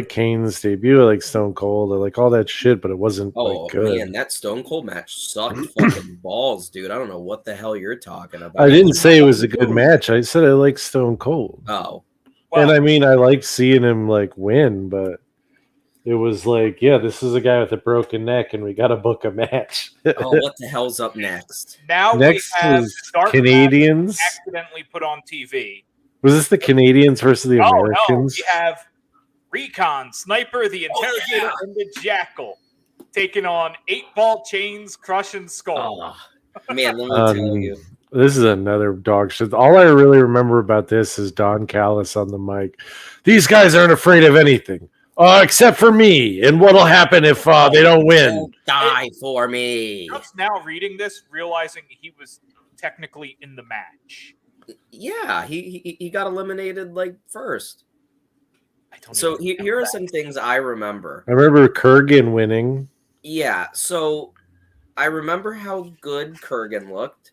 Kane's debut. I like Stone Cold. I like all that shit, but it wasn't like good. Man, that Stone Cold match sucked fucking balls, dude. I don't know what the hell you're talking about. I didn't say it was a good match. I said I like Stone Cold. Oh. Well, And I mean, I like seeing him like win, but it was like, yeah, this is a guy with a broken neck, and we got to book a match. Oh, what the hell's up next? now Next we have is the dark Canadians. match accidentally put on TV. Was this the Canadians versus the Oh no, Americans? we have Recon, Sniper, the Interrogator, and the Jackal taking on 8-Ball Chains, Crush, and Skull. Oh, man, let me tell you. This is another dog shit. All I really remember about this is Don Callis on the mic. These guys aren't afraid of anything, except for me. And what'll happen if they don't win? Don't die for me. Just now reading this, realizing he was technically in the match. Yeah, he got eliminated like first. I don't So even here are that. some things I remember. I remember Kurgan winning. Yeah, so I remember how good Kurgan looked.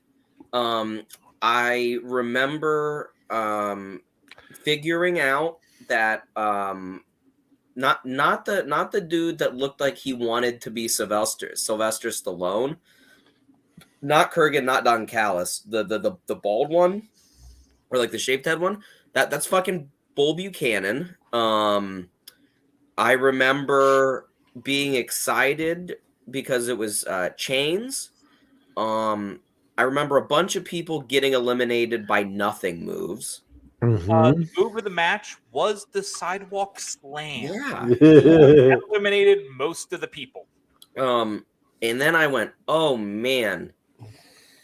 I remember figuring out that not the dude that looked like he wanted to be Sylvester Stallone. Not Kurgan, not Don Callis. The bald one, or like the shaved head one. That's fucking Bull Buchanan. I remember being excited because it was Chains. I remember a bunch of people getting eliminated by nothing moves. The move of the match was the sidewalk slam. Yeah. That eliminated most of the people. And then I went, oh man.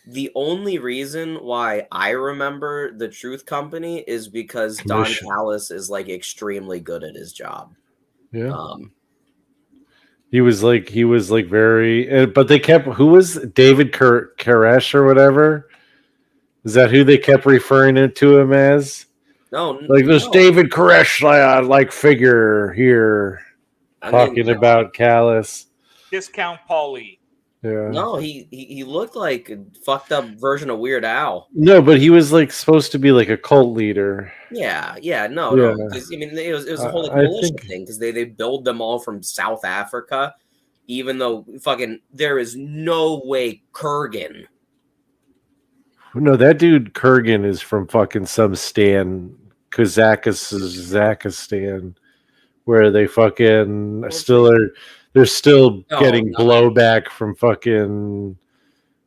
The only reason why I remember the Truth Company is because Commission. Don Callis is like extremely good at his job. Yeah. He was like very, but they kept, who was David Koresh or whatever? Is that who they kept referring to him as? No, like this David Koresh like figure here, talking about Callis. Discount Paulie. Yeah. No, he looked like a fucked up version of Weird Al. No, but he was like supposed to be like a cult leader. Yeah, no, Yeah. because I mean, it was a whole like I militia think thing because they build them all from South Africa, even though fucking there is no way Kurgan. no, that dude Kurgan is from fucking some stan Kazakhstan where they fucking still are. They're still No, getting no. blowback from fucking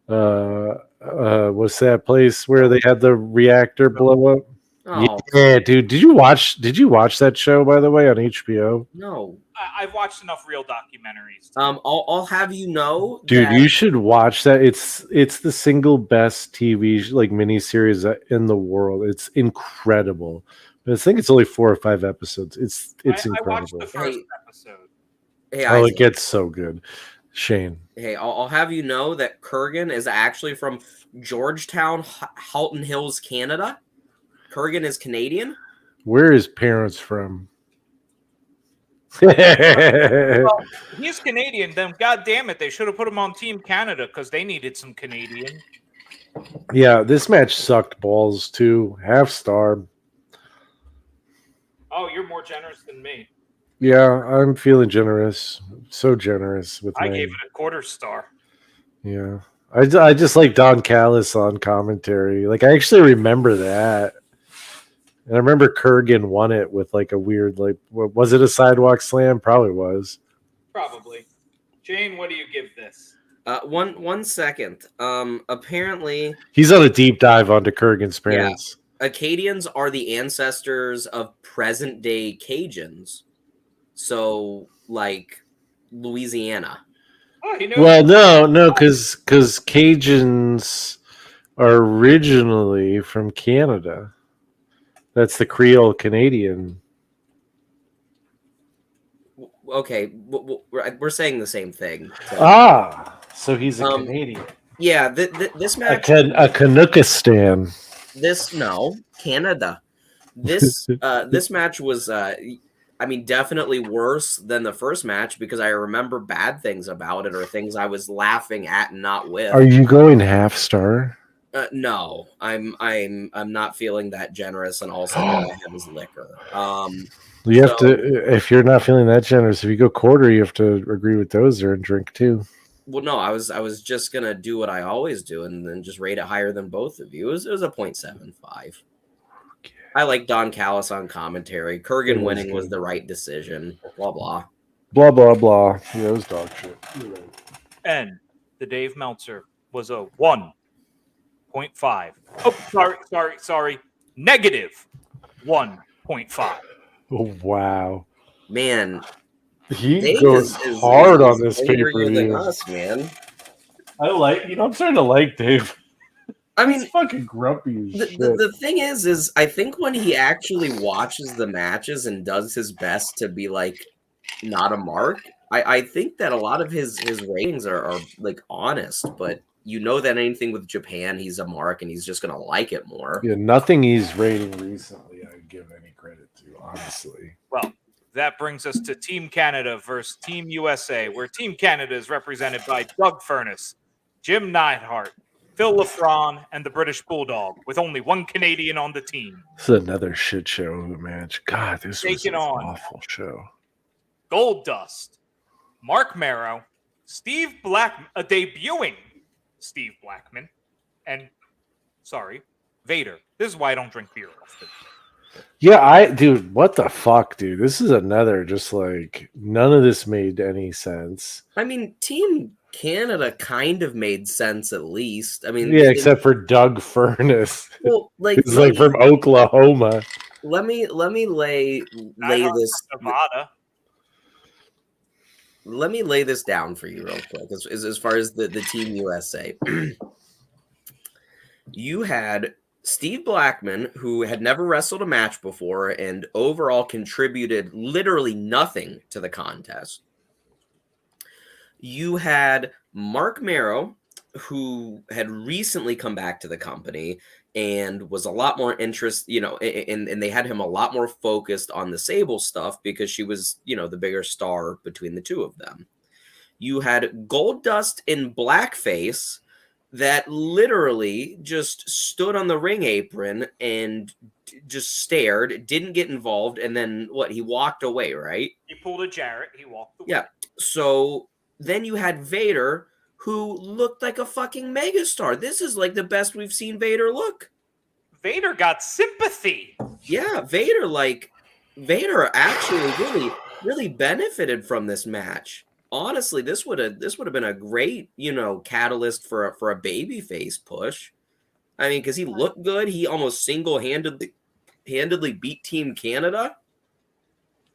what's that place where they had the reactor blow up? Oh Yeah, dude. Did you watch that show by the way on HBO? no. I've watched enough real documentaries. I'll have you know Dude, that you should watch that. It's the single best TV like miniseries in the world. It's incredible. But I think it's only 4 or 5 episodes. It's I watched incredible. the first episode. hey, Oh, Isaac, it gets so good. Shane. hey, I'll have you know that Kurgan is actually from Georgetown, Halton Hills, Canada. Kurgan is Canadian. Where are his parents from? Well, he's Canadian. Then, God damn it, they should have put him on Team Canada because they needed some Canadian. Yeah, this match sucked balls too. Half star. Oh, you're more generous than me. Yeah, I'm feeling generous. So generous with I my. gave it a quarter star. Yeah. I just like Don Callis on commentary. Like, I actually remember that. And I remember Kurgan won it with like a weird, like, was it a sidewalk slam? Probably was. Probably. Jane, what do you give this? 1 second. Apparently, He's on a deep dive onto Kurgan's parents. Acadians are the ancestors of present day Cajuns. So, like, Louisiana. Oh, he knows. Well, no, because Cajuns are originally from Canada. That's the Creole Canadian. Okay, we're saying the same thing. So he's a Um, Canadian. Yeah, this A match. Canuckistan. Canada. This match was, I mean, definitely worse than the first match because I remember bad things about it or things I was laughing at and not with. Are you going half star? No, I'm not feeling that generous, and also all I have is liquor. You have to, if you're not feeling that generous, if you go quarter, you have to agree with those or drink too. Well, no, I was just gonna do what I always do and then just rate it higher than both of you. It was a 0.75. Okay. I like Don Callis on commentary. Kurgan winning was the right decision. Blah blah. Blah blah blah. Yeah, it was dog shit. And the Dave Meltzer was a 1.5. Oh, sorry. Negative 1.5. Oh, wow. Man, He Dave goes is hard on this angrier than pay-per-view. us, man. I like, I'm starting to like Dave. I mean, he's fucking grumpy as shit. The thing is I think when he actually watches the matches and does his best to be like not a mark, I think that a lot of his ratings are like honest, but you know that anything with Japan, he's a mark and he's just gonna like it more. Yeah, nothing he's rating recently I give any credit to, honestly. Well, that brings us to Team Canada versus Team USA, where Team Canada is represented by Doug Furness, Jim Neidhart, Phil Lafron, and the British Bulldog, with only one Canadian on the team. This is another shit show of a match. God, this was an awful show. Gold Dust, Mark Marrow, Steve Blackman, debuting Steve Blackman, and Vader. This is why I don't drink beer often. Yeah, dude, what the fuck, dude? This is another just like none of this made any sense. I mean, Team Canada kind of made sense at least. I mean, yeah, except for Doug Furness. Well, like he's like from Oklahoma. Let me lay this Nevada. Let me lay this down for you real quick. As far as the Team USA, you had Steve Blackman, who had never wrestled a match before and overall contributed literally nothing to the contest. You had Mark Marrow, who had recently come back to the company and was a lot more and they had him a lot more focused on the Sable stuff because she was, the bigger star between the two of them. You had Goldust in blackface that literally just stood on the ring apron and just stared, didn't get involved, and then he walked away, right? He pulled a Jarrett. He walked away. Yeah. So then you had Vader, who looked like a fucking megastar. This is like the best we've seen Vader look. Vader got sympathy. Yeah, Vader actually really benefited from this match. Honestly, this would have been a great, catalyst for a babyface push. I mean, because he looked good. He almost single-handedly beat Team Canada.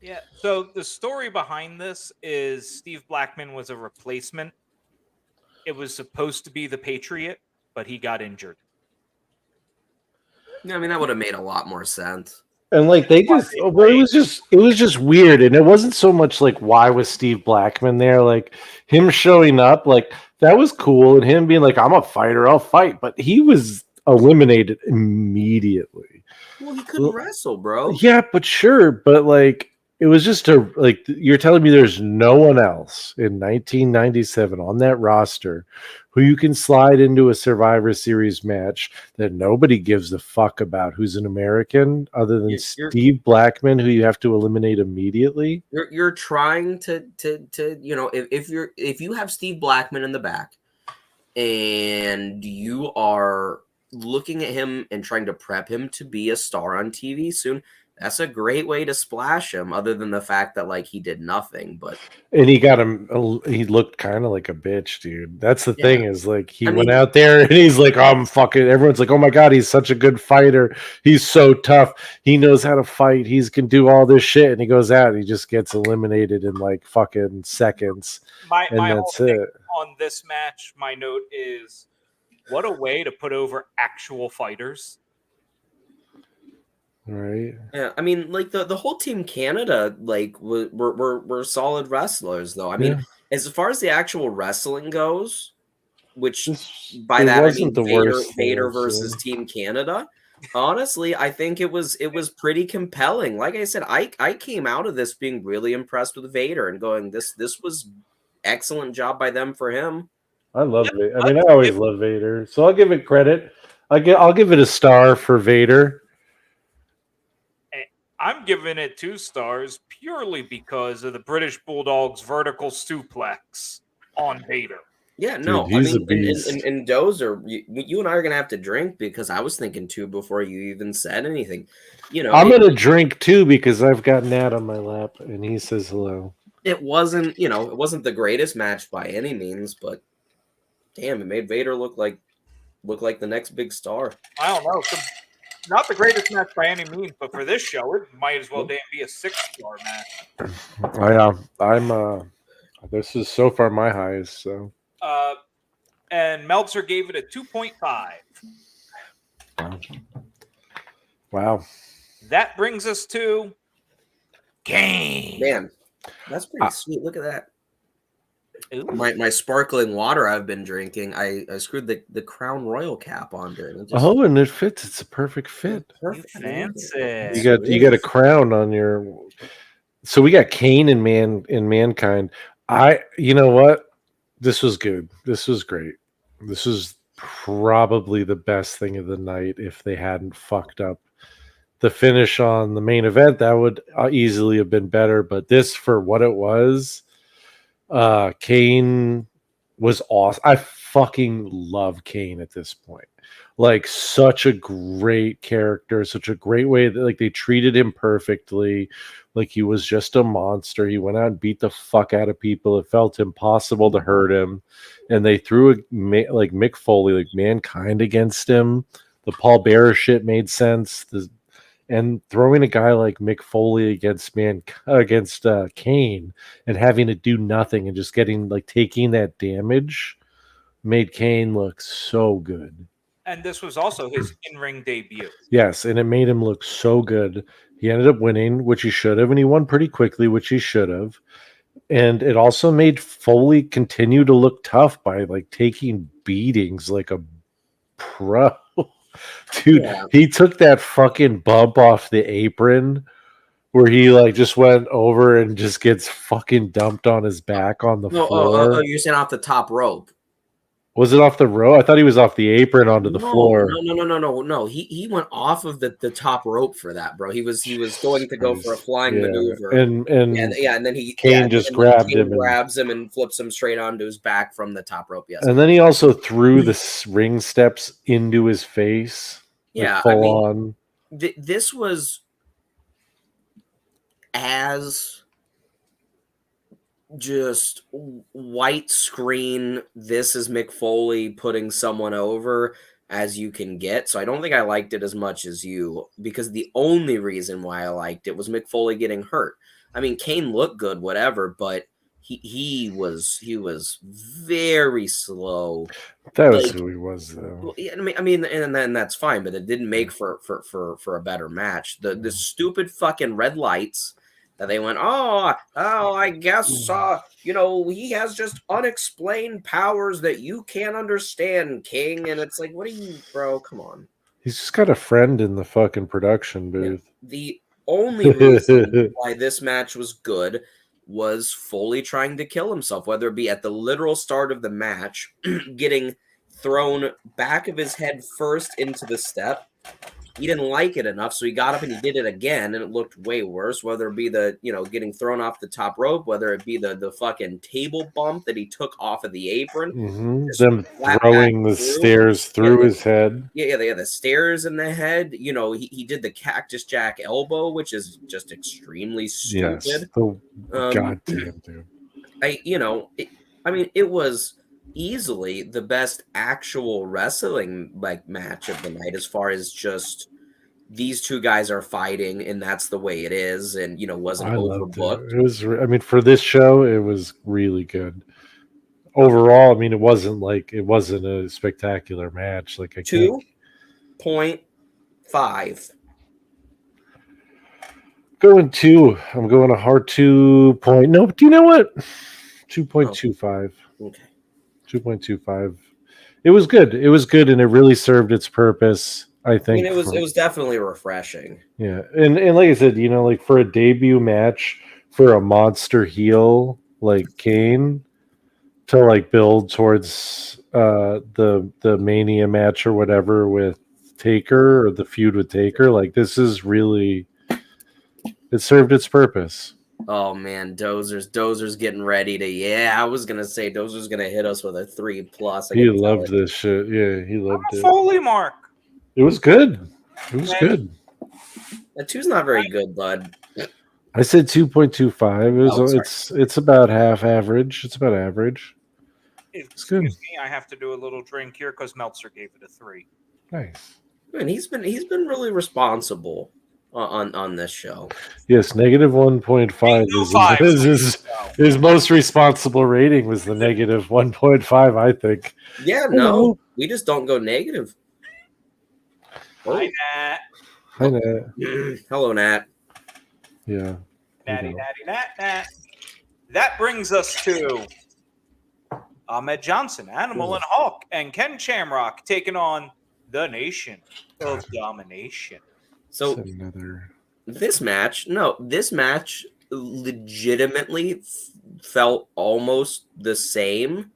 Yeah. So the story behind this is Steve Blackman was a replacement. It was supposed to be the Patriot, but he got injured. Yeah, I mean, that would have made a lot more sense. And like they just, well, it was just weird, and it wasn't so much like why was Steve Blackman there, like him showing up, like that was cool, and him being like, I'm a fighter, I'll fight, but he was eliminated immediately. Well, he couldn't wrestle, bro. Yeah, but sure, but like it was just you're telling me there's no one else in 1997 on that roster who you can slide into a Survivor Series match that nobody gives a fuck about, who's an American other than Steve Blackman, who you have to eliminate immediately. You're trying to if you have Steve Blackman in the back and you are looking at him and trying to prep him to be a star on TV soon, that's a great way to splash him, other than the fact that like he did nothing. But and he got him, he looked kind of like a bitch, dude. That's the thing, is like he went out there and he's like, I'm fucking, everyone's like, oh my god, he's such a good fighter, he's so tough, he knows how to fight, he can do all this shit, and he goes out and he just gets eliminated in like fucking seconds. My that's it. On this match, my note is, what a way to put over actual fighters. Right. Yeah, I mean, like the whole Team Canada, like were solid wrestlers, though. I mean, as far as the actual wrestling goes, which by that I mean Vader versus Team Canada. Honestly, I think it was pretty compelling. Like I said, I came out of this being really impressed with Vader and going, this was excellent job by them for him. I love Vader. I mean, I always love Vader, so I'll give it credit. I'll give it a star for Vader. I'm giving it 2 stars purely because of the British Bulldog's vertical suplex on Vader. Yeah, no, dude, I mean, and Dozer, you and I are gonna have to drink, because I was thinking 2 before you even said anything. I'm gonna drink too because I've got Nat on my lap and he says hello. It wasn't the greatest match by any means, but damn, it made Vader look like the next big star. I don't know. Not the greatest match by any means, but for this show, it might as well damn be a 6-star match. I'm this is so far my highest. So. And Meltzer gave it a 2.5. Wow. That brings us to Kane. Man, that's pretty sweet. Look at that. My sparkling water I've been drinking, I screwed the Crown Royal cap onto it. And it fits. It's a perfect fit. Perfect. Fancy. You got a crown on your. So we got Kane and Mankind. You know what? This was good. This was great. This was probably the best thing of the night. If they hadn't fucked up the finish on the main event, that would easily have been better. But this, for what it was. Kane was awesome. I fucking love Kane at this point. Like, such a great character, such a great way that, like, they treated him perfectly. Like, he was just a monster. He went out and beat the fuck out of people. It felt impossible to hurt him. And they threw like Mick Foley, like Mankind against him. The Paul Bearer shit made sense. And throwing a guy like Mick Foley against Kane and having to do nothing and just taking that damage made Kane look so good. And this was also his in-ring debut. Yes, and it made him look so good. He ended up winning, which he should have, and he won pretty quickly, which he should have. And it also made Foley continue to look tough by taking beatings like a pro. Dude, He took that fucking bump off the apron where he like just went over and just gets fucking dumped on his back on the floor. You're saying off the top rope. Was it off the row? I thought he was off the apron onto the No, floor. no. He went off of the top rope for that, bro. He was going to go for a flying maneuver, and and then Kane just grabbed him, grabs him, and flips him straight onto his back from the top rope. Yes, and then he also threw the ring steps into his face. Yeah, like full on. This was as just white screen. This is Mick Foley putting someone over as you can get. So I don't think I liked it as much as you, because the only reason why I liked it was Mick Foley getting hurt. I mean, Kane looked good, whatever, but he was very slow. That was who he was, though. I mean, and then that's fine, but it didn't make for a better match. The stupid fucking red lights that they went, I guess he has just unexplained powers that you can't understand, King. And it's like, what are you, bro? Come on. He's just got a friend in the fucking production booth. Yeah. The only reason why this match was good was Foley trying to kill himself, whether it be at the literal start of the match, getting thrown back of his head first into the step. He didn't like it enough, so he got up and he did it again, and it looked way worse, whether it be the, getting thrown off the top rope, whether it be the fucking table bump that he took off of the apron. Mm-hmm. Them throwing the stairs through his head. Yeah, they had the stairs in the head. He did the Cactus Jack elbow, which is just extremely stupid. Yes. Goddamn, dude. It was easily the best actual wrestling match of the night, as far as just these two guys are fighting and that's the way it is, and wasn't overbooked. It was, for this show, it was really good. Overall, it wasn't a spectacular match. 2.5. Going 2. I'm going a hard 2 point. No, do you know what? 2.25. Okay. 2.25. It was good. It was good, and it really served its purpose. I think it was definitely refreshing. Yeah, and like I said, for a debut match for a monster heel like Kane to build towards the Mania match or whatever with Taker, or the feud with Taker, this is really, it served its purpose. Oh man, Dozer's getting ready to. I was gonna say Dozer's gonna hit us with a 3+. He loved this shit. Yeah, he loved it. Foley mark. It was good. It was good. That 2's not very good, bud. I said 2.25. It's about half average. It's about average. Excuse me, I have to do a little drink here because Meltzer gave it a 3. Nice. And he's been really responsible on this show. Yes, -1.5 is his most responsible rating was the -1.5, I think. Yeah, no, we just don't go negative. Hi, Nat. Hi, Nat. Hello, Nat. Yeah. Natty, Nat. That brings us to Ahmed Johnson, Animal and Hawk, and Ken Shamrock taking on the Nation of Domination. So this match legitimately felt almost the same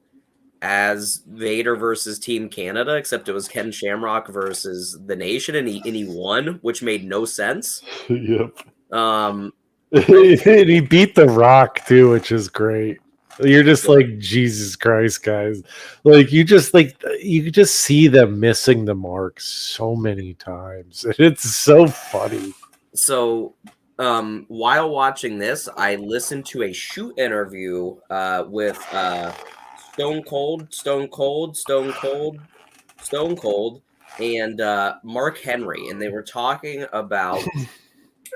as Vader versus Team Canada, except it was Ken Shamrock versus the Nation, and he won, which made no sense. Yep. And he beat The Rock too, which is great. You're just like, Jesus Christ, guys. You just see them missing the mark so many times. It's so funny. So while watching this, I listened to a shoot interview with Stone Cold, and Mark Henry, and they were talking about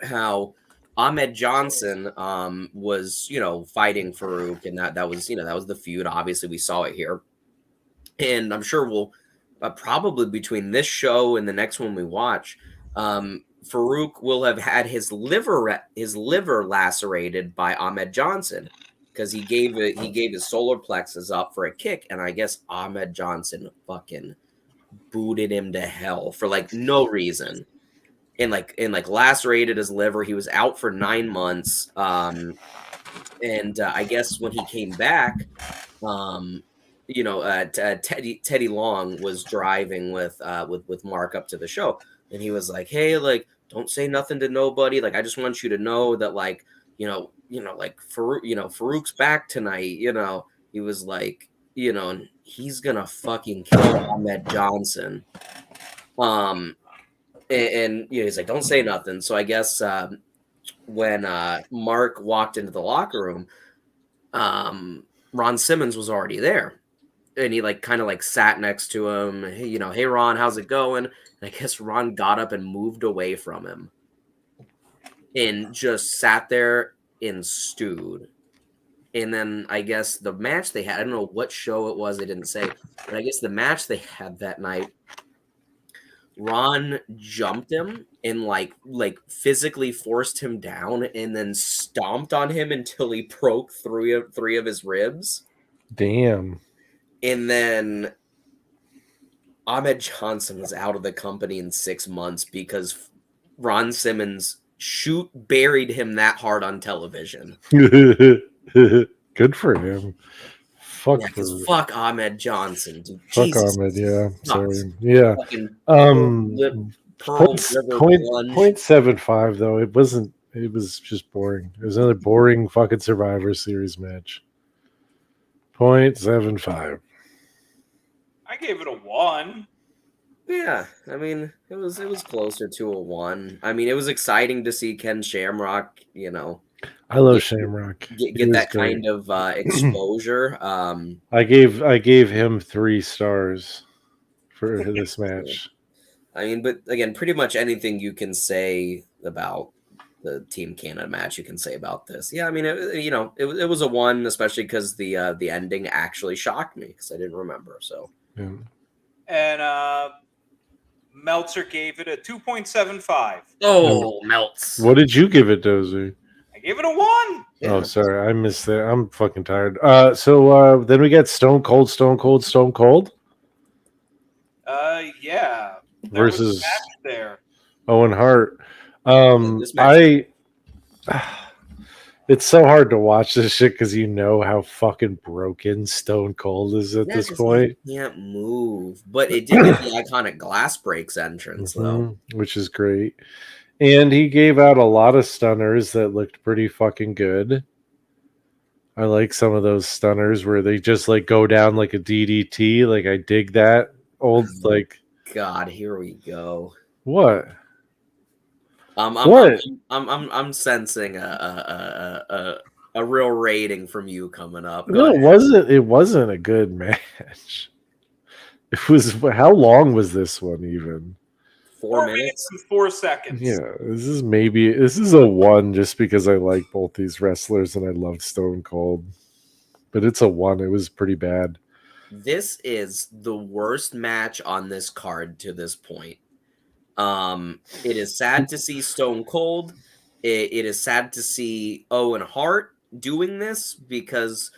how Ahmed Johnson was, fighting Farouk, and that was the feud. Obviously, we saw it here, and I'm sure we'll probably between this show and the next one we watch, Farouk will have had his liver lacerated by Ahmed Johnson, because he gave his solar plexus up for a kick, and I guess Ahmed Johnson fucking booted him to hell for no reason. and lacerated his liver. He was out for 9 months. And I guess when he came back, Teddy Long was driving with Mark up to the show, and he was like, "Hey, like, don't say nothing to nobody. Like, I just want you to know that, like, like Farouk's back tonight. He was like, and he's gonna fucking kill Ahmed Johnson. And he's like, don't say nothing. So I guess when Mark walked into the locker room, Ron Simmons was already there. And he kind of sat next to him. Hey Ron, how's it going? And I guess Ron got up and moved away from him and just sat there and stewed. And then I guess the match they had, I don't know what show it was, they didn't say, but I guess the match they had that night, Ron jumped him and like physically forced him down and then stomped on him until he broke three of his ribs. Damn. And then Ahmed Johnson was out of the company in 6 months because Ron Simmons buried him that hard on television. Good for him. Fuck Ahmed Johnson, dude. Fuck Jesus. Ahmed, yeah. Sorry. Yeah. Pearl River 0.75 though. It was just boring. It was another boring fucking Survivor Series match. 0.75. I gave it a 1. Yeah, I mean, it was closer to a 1. I mean, it was exciting to see Ken Shamrock, I love Shamrock. Get that great kind of exposure. I gave him 3 stars for this match. I mean, but again, pretty much anything you can say about the Team Canada match, you can say about this. Yeah, I mean, it was a 1, especially because the ending actually shocked me because I didn't remember. So, yeah. And Meltzer gave it a 2.75. Oh, Melts. What did you give it, Dozy? I gave it a 1. Yeah. Oh, sorry, I missed that. I'm fucking tired. So then we got Stone Cold. Yeah. Versus there. Owen Hart. It's so hard to watch this shit because you know how fucking broken Stone Cold is at this point. He can't move, but it did get the iconic glass breaks entrance though, which is great. And he gave out a lot of stunners that looked pretty fucking good. I like some of those stunners where they just go down like a DDT. Like I dig that old God, here we go. What? I'm sensing a real rating from you coming up. No, it wasn't a good match. It was. How long was this one even? 4 minutes and 4 seconds. Yeah, this is a 1 just because I like both these wrestlers and I love Stone Cold. But it's a 1. It was pretty bad. This is the worst match on this card to this point. It is sad to see Stone Cold. It is sad to see Owen Hart doing this because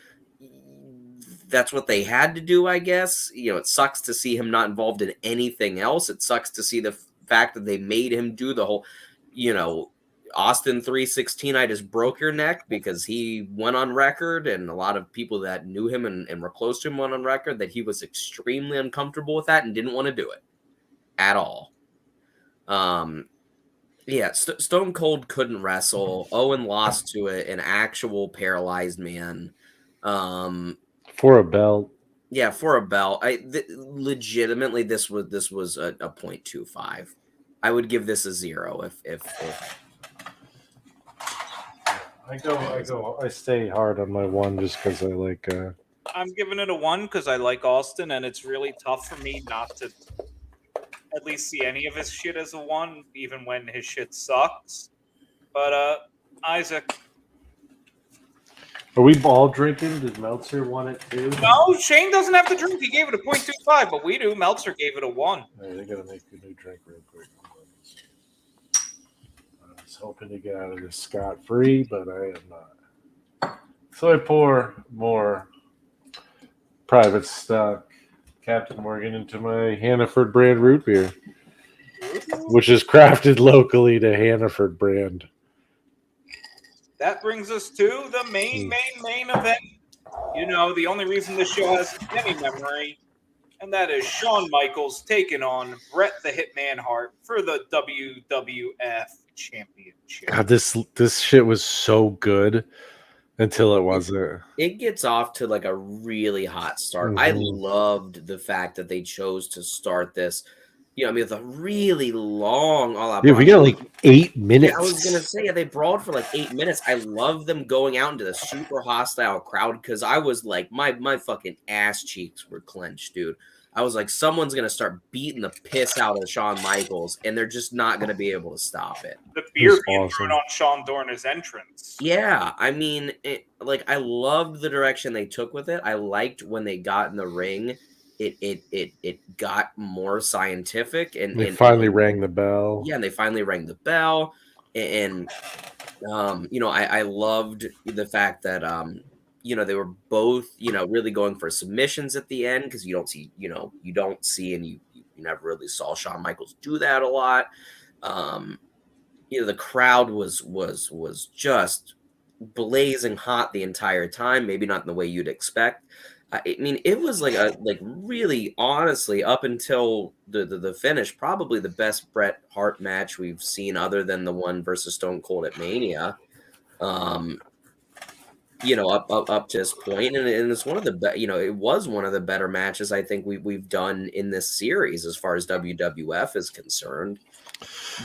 that's what they had to do, I guess. It sucks to see him not involved in anything else. It sucks to see the fact that they made him do the whole, Austin 316, I just broke your neck, because he went on record, and a lot of people that knew him and were close to him went on record that he was extremely uncomfortable with that and didn't want to do it at all. Stone Cold couldn't wrestle. Owen lost to an actual paralyzed man. For a belt. Yeah, for a belt. Legitimately, this was a 0.25. I would give this a 0 if I stay hard on my 1 just because I like. I'm giving it a 1 because I like Austin, and it's really tough for me not to at least see any of his shit as a 1, even when his shit sucks. But Isaac. Are we all drinking? Did Meltzer want it too? No, Shane doesn't have to drink. He gave it a 0.25, but we do. Meltzer gave it a 1. All right, I gotta make a new drink real quick. I was hoping to get out of this scot-free, but I am not. So I pour more private stock Captain Morgan into my Hannaford brand root beer. which is crafted locally to Hannaford brand. That brings us to the main event. You know, the only reason this show has any memory, and that is Shawn Michaels taking on Bret the Hitman Hart for the WWF Championship. God, this shit was so good until it wasn't. It gets off to like a really hot start. I loved the fact that they chose to start this, you know, I mean, with a really long all-out. Yeah, we got like 8 minutes. Yeah, I was gonna say, yeah, they brawled for like 8 minutes. I love them going out into the super hostile crowd because I was like, my fucking ass cheeks were clenched, dude. I was like, someone's gonna start beating the piss out of Shawn Michaels, and they're just not gonna be able to stop it. The beer being thrown on Sean Dorner's entrance. Yeah, I mean, I loved the direction they took with it. I liked when they got in the ring. It got more scientific, and they finally rang the bell. Yeah, and they finally rang the bell, and you know, I loved the fact that you know, they were both, you know, really going for submissions at the end because you don't see and you never really saw Shawn Michaels do that a lot. You know, the crowd was just blazing hot the entire time. Maybe not in the way you'd expect. I mean, it was like really, honestly, up until the finish, probably the best Bret Hart match we've seen, other than the one versus Stone Cold at Mania. You know, up to this point, and it's one of the you know, it was one of the better matches I think we've done in this series as far as WWF is concerned.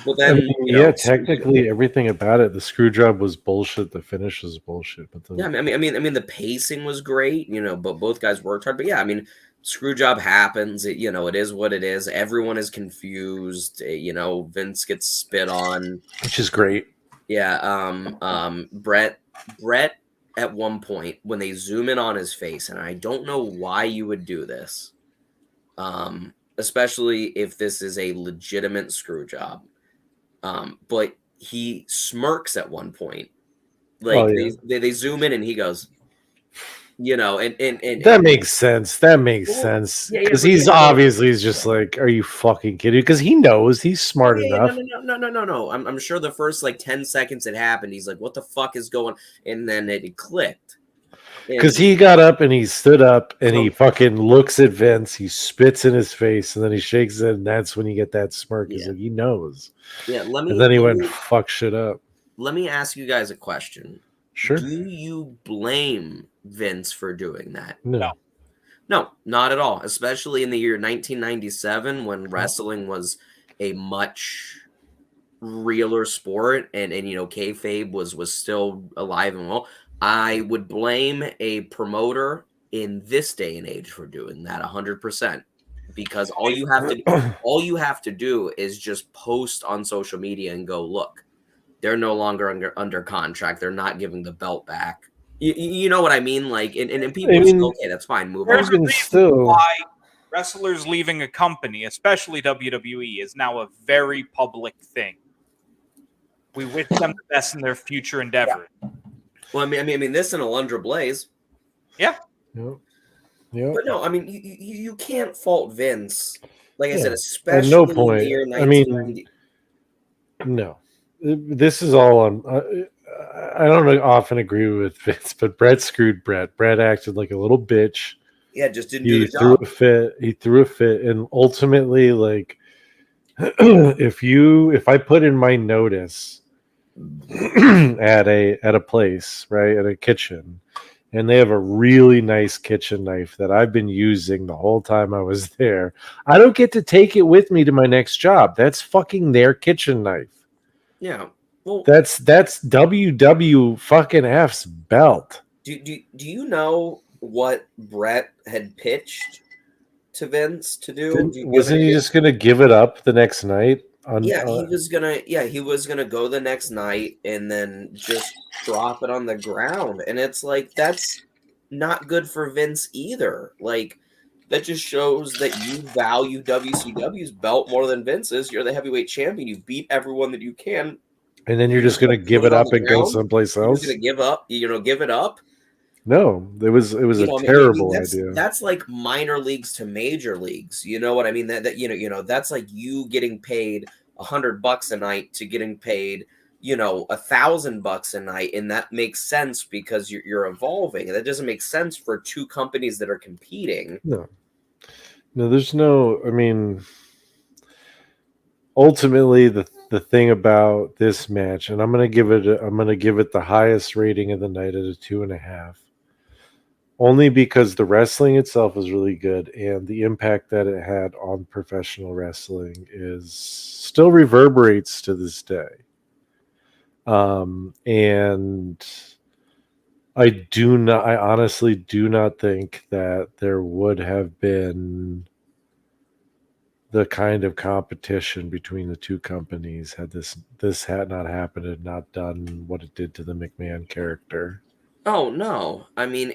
But then, I mean, you know, technically everything about it, the screw job was bullshit, the finish was bullshit. But yeah, I mean, the pacing was great, you know, but both guys worked hard. But yeah, I mean, screw job happens. You know, it is what it is. Everyone is confused. You know, Vince gets spit on, which is great. Yeah, Bret at one point when they zoom in on his face, and I don't know why you would do this, especially if this is a legitimate screw job. But he smirks at one point, like they zoom in and he goes, you know, and that makes sense. That makes sense because he's obviously just like, are you fucking kidding? Because he knows he's smart enough. No. I'm sure the first like 10 seconds it happened, he's like, what the fuck is going? And then it clicked. Because he got up and he stood up and he fucking looks at Vince, he spits in his face, and then he shakes it, and that's when you get that smirk. He's like, he knows. Yeah, and then he went fuck shit up. Let me ask you guys a question. Sure. Do you blame Vince for doing that? No, not at all. Especially in the year 1997 when wrestling was a much realer sport, and you know, kayfabe was still alive and well. I would blame a promoter in this day and age for doing that 100%, because all you have to do is just post on social media and go, look, they're no longer under contract. They're not giving the belt back. You know what I mean? Like, and people say, okay, that's fine. Move on. There's a reason why wrestlers leaving a company, especially WWE, is now a very public thing. We wish them the best in their future endeavor. Yeah. Well, I mean, this in Alundra Blaze. Yeah. Yeah. But no, I mean, you can't fault Vince. Like I said, at especially no point. in the year 1990. I mean, no. This is all on. I don't often agree with Vince, but Bret screwed Bret. Bret acted like a little bitch. Yeah, just didn't do the job. He threw a fit, and ultimately, like, if I put in my notice at a place, right, at a kitchen, and they have a really nice kitchen knife that I've been using the whole time I was there, I don't get to take it with me to my next job. That's fucking their kitchen knife. Yeah. Well, that's WW fucking F's belt. Do you know what Bret had pitched to Vince to do? Wasn't he just gonna give it up the next night? He was gonna go the next night and then just drop it on the ground. And it's like, that's not good for Vince either. Like, that just shows that you value WCW's belt more than Vince's. You're the heavyweight champion. You beat everyone that you can. And then you're just going to give it up and go someplace else? You're going to give it up. No, it was a I mean, terrible that's idea. that's like minor leagues to major leagues. You know what I mean? That that's like you getting paid $100 a night to getting paid $1,000 a night, and that makes sense because you're evolving. And that doesn't make sense for two companies that are competing. No, there's no. I mean, ultimately, the thing about this match, and I'm gonna give it the highest rating of the night at a 2.5. Only because the wrestling itself is really good, and the impact that it had on professional wrestling is still reverberates to this day. And I honestly do not think that there would have been the kind of competition between the two companies had this had not happened and not done what it did to the McMahon character. Oh no! I mean,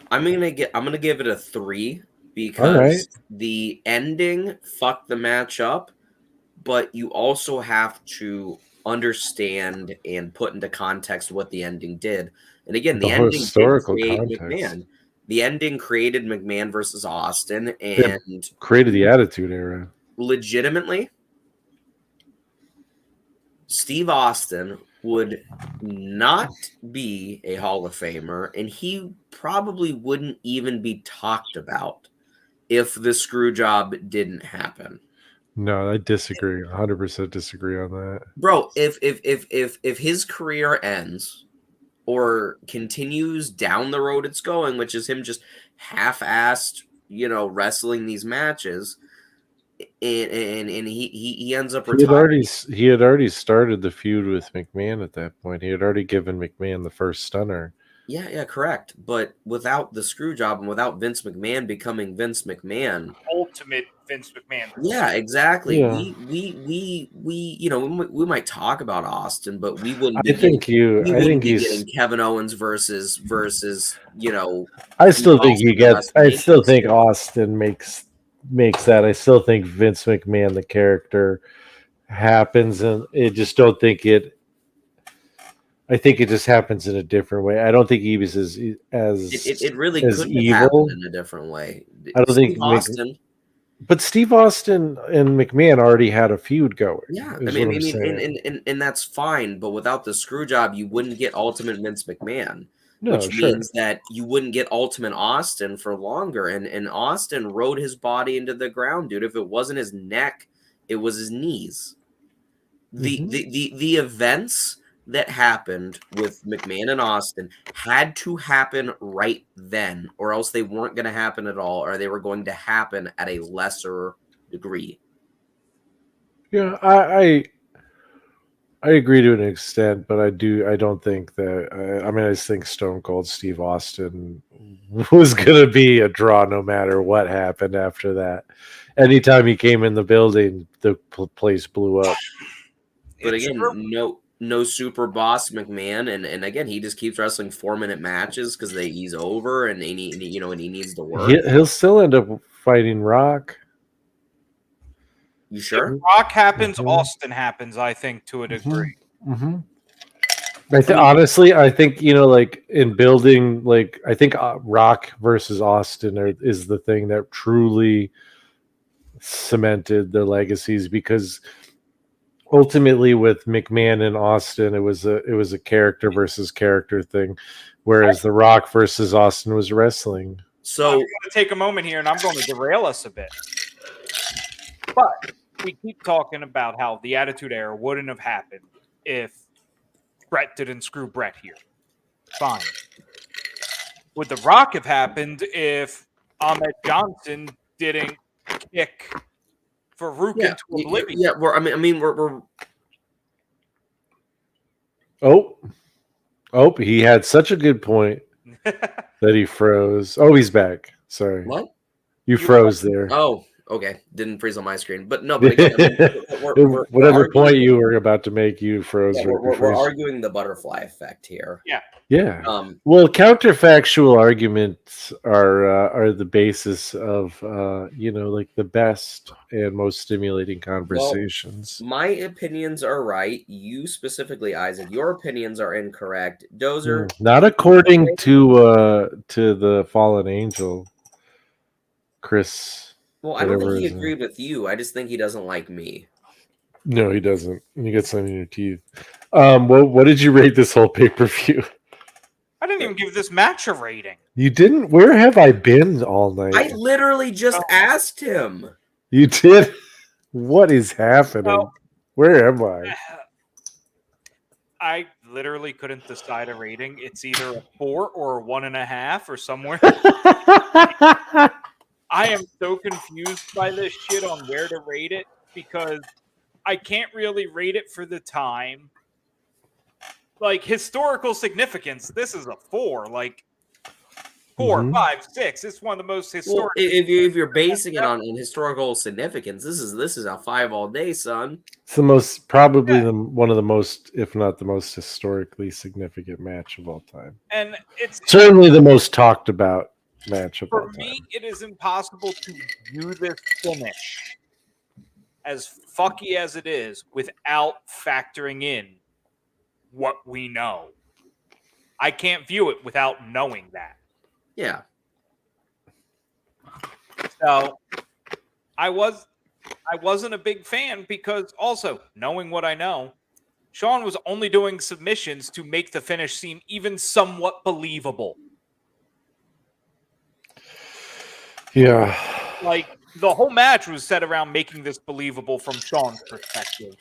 I'm gonna give it a 3 All right. because the ending fucked the match up, but you also have to understand and put into context what the ending did. And again, The the ending did historical create context. McMahon. The ending created McMahon versus Austin, It and created the Attitude Era. legitimately, Steve Austin would not be a Hall of Famer, and he probably wouldn't even be talked about if the screw job didn't happen. No, I disagree. 100% disagree on that. Bro, if his career ends or continues down the road it's going, which is him just half-assed, wrestling these matches, and he ends up retiring. He had already started the feud with McMahon at that point. He had already given McMahon the first stunner. Yeah, correct. But without the screw job and without Vince McMahon becoming Vince McMahon, Ultimate Vince McMahon. yeah, exactly. Yeah. We might talk about Austin, but we wouldn't I be think getting Kevin Owens versus I still think Austin he at gets. I still WrestleMania. think Austin makes that. I still think Vince McMahon, the character, happens, and I just don't think it. I think it just happens in a different way. I don't think he was It really as couldn't have happened evil. in a different way. I don't Steve think Austin, but Steve Austin and McMahon already had a feud going. yeah, Is what I'm saying. and that's fine, but without the screw job, you wouldn't get Ultimate Vince McMahon, No, which sure. means that you wouldn't get Ultimate Austin for longer. And Austin rode his body into the ground, dude. If it wasn't his neck, it was his knees. The events that happened with McMahon and Austin had to happen right then, or else they weren't going to happen at all, or they were going to happen at a lesser degree. Yeah, I agree to an extent, but I don't think that. I mean, I just think Stone Cold Steve Austin was going to be a draw no matter what happened after that. Anytime he came in the building, the place blew up. But It's again, no super boss McMahon, and again, he just keeps wrestling 4-minute matches because he's over and he needs to work. He'll still end up fighting Rock. You If sure? Rock happens, Mhm. Austin happens, I think, to a degree. Mm-hmm. Honestly, I think like in building, like I think Rock versus Austin is the thing that truly cemented their legacies, because ultimately with McMahon and Austin, it was a character versus character thing, whereas The Rock versus Austin was wrestling. I'm So going to take a moment here, and I'm going to derail us a bit. But we keep talking about how the Attitude Era wouldn't have happened if Brett didn't screw Brett here. Fine. Would The Rock have happened if Ahmed Johnson didn't kick Farouk yeah, into oblivion? yeah. We're Oh, he had such a good point that he froze. Oh, he's back. Sorry, what? you froze there. Oh, Okay, didn't freeze on my screen, but no. But again, I mean, we're Whatever point arguing, you were about to make, you froze yeah, right we're before. arguing the butterfly effect here. Yeah. Yeah. Um, Well, counterfactual arguments are the basis of like the best and most stimulating conversations. my opinions are right. You specifically, Isaac, your opinions are incorrect. Dozer, Not according to the fallen angel, Chris. well, I don't think Whatever he his name. agreed with you. I just think he doesn't like me. No, he doesn't. You get something in your teeth. What did you rate this whole pay-per-view? I didn't even give this match a rating. You didn't? Where have I been all night? I literally just Oh. asked him. You did? What is happening? No. Where am I? I literally couldn't decide a rating. It's either a 4 or a 1.5 or somewhere. I am so confused by this shit on where to rate it because I can't really rate it for the time. Like historical significance, this is a 4. Like 4, 5, 6. It's one of the most Well, historic. if you're basing it on historical significance, this is a 5 all day, son. It's the most, probably one of the most, if not the most historically significant match of all time. And it's Certainly the most talked about match of all for time. me, it is impossible to view this finish as fucky as it is without factoring in what we know. I can't view it without knowing that. Yeah. So I wasn't a big fan because also knowing what I know, Sean was only doing submissions to make the finish seem even somewhat believable. Yeah. Like the whole match was set around making this believable from Sean's perspective.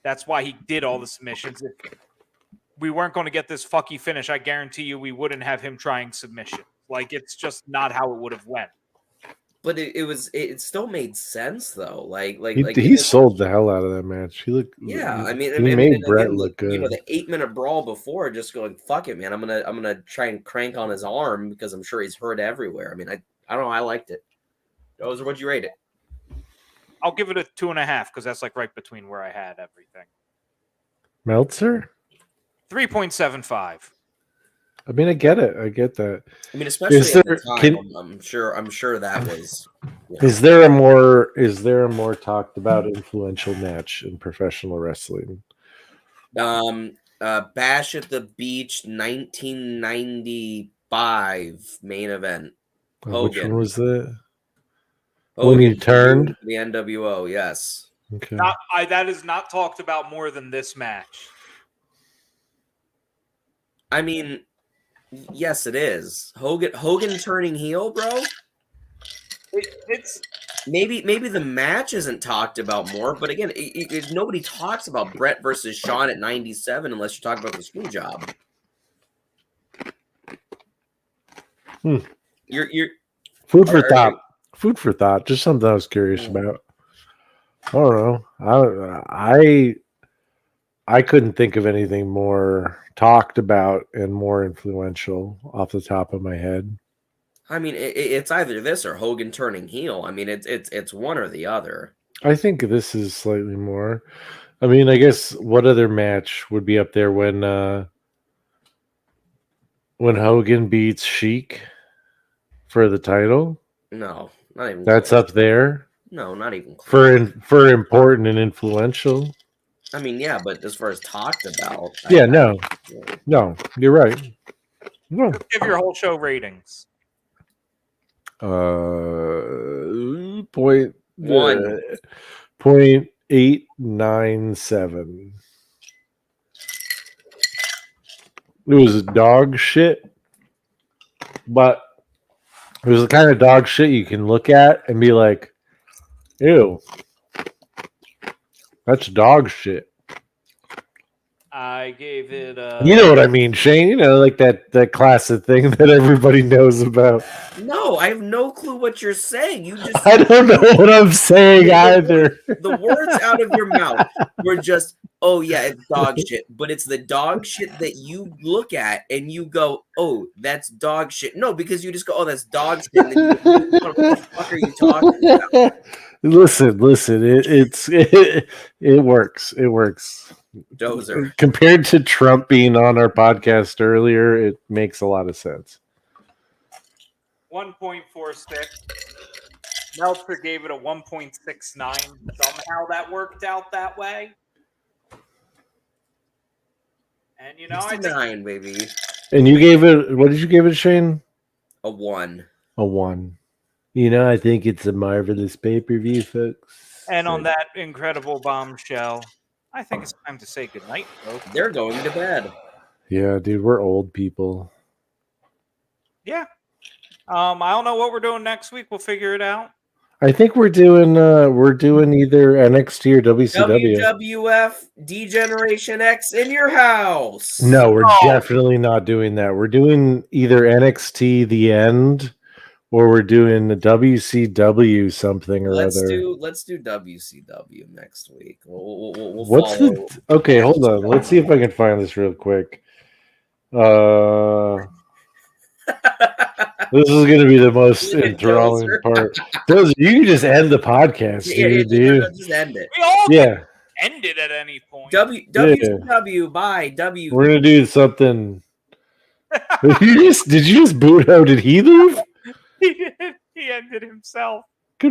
That's why he did all the submissions. If we weren't going to get this fucky finish, I guarantee you we wouldn't have him trying submission. Like it's just not how it would have went. But it still made sense though. Like He sold the hell out of that match. He looked. Yeah, I he mean, made and Brett again, look good. You know, the 8-minute brawl before, just going fuck it, man. I'm gonna try and crank on his arm because I'm sure he's hurt everywhere. I mean, I don't know. I liked it. Dozer, what'd you rate it? I'll give it a 2.5 because that's like right between where I had everything. Meltzer? 3.75. I mean, I get it. I get that. I mean, especially Is at there- the time, I'm sure that was. You know, Is there a more talked about influential match in professional wrestling? Bash at the Beach 1995 main event. Which Hogan. one was that? Hogan When he turned? the NWO, yes. Okay. That is not talked about more than this match. I mean, yes, it is. Hogan turning heel, bro. It's Maybe the match isn't talked about more, but again, nobody talks about Brett versus Shawn at 97 unless you talk about the screw job. You're Food for thought. Food for thought. Just something I was curious about. I don't know. I couldn't think of anything more talked about and more influential off the top of my head. I mean, it's either this or Hogan turning heel. I mean, it's one or the other. I think this is slightly more. I mean, I guess what other match would be up there when Hogan beats Sheik for the title? No, not even. That's close. up there. No, not even close. for important and influential. I mean, yeah, but as far as talked about, No, you're right. No, give your whole show ratings. Point 0.897. It was dog shit, but it was the kind of dog shit you can look at and be like, "Ew, that's dog shit." I gave it. You know what I mean, Shane? You know, like that classic thing that everybody knows about. No, I have no clue what you're saying. You just I don't know what I'm saying either. the words out of your mouth were just, oh yeah, it's dog shit. But it's the dog shit that you look at and you go, oh, that's dog shit. No, because you just go, oh, that's dog shit. And then you go, what the fuck are you talking about? Listen, it works. It works. Dozer. Compared to Trump being on our podcast earlier, it makes a lot of sense. 1.46. Meltzer gave it a 1.69. Somehow that worked out that way. And you know, I think 69, baby. And you gave it, what did you give it, Shane? A 1. A 1. You know, I think it's a marvelous pay-per-view, folks. And on that incredible bombshell, I think it's time to say goodnight, folks. They're going to bed. Yeah, dude, we're old people. Yeah. I don't know what we're doing next week. We'll figure it out. I think we're doing either NXT or WCW. WWF D-Generation X in your house. No, we're definitely not doing that. We're doing either NXT The End or we're doing the WCW something or let's other. Let's do WCW next week. We'll What's follow. Okay, hold on. Let's see if I can find this real quick. This is going to be the most enthralling part. You can just end the podcast, dude. Just end it. We all Yeah. end it at any point. WCW by W. We're going to do something. Did you just boot out? Did he leave? He ended himself.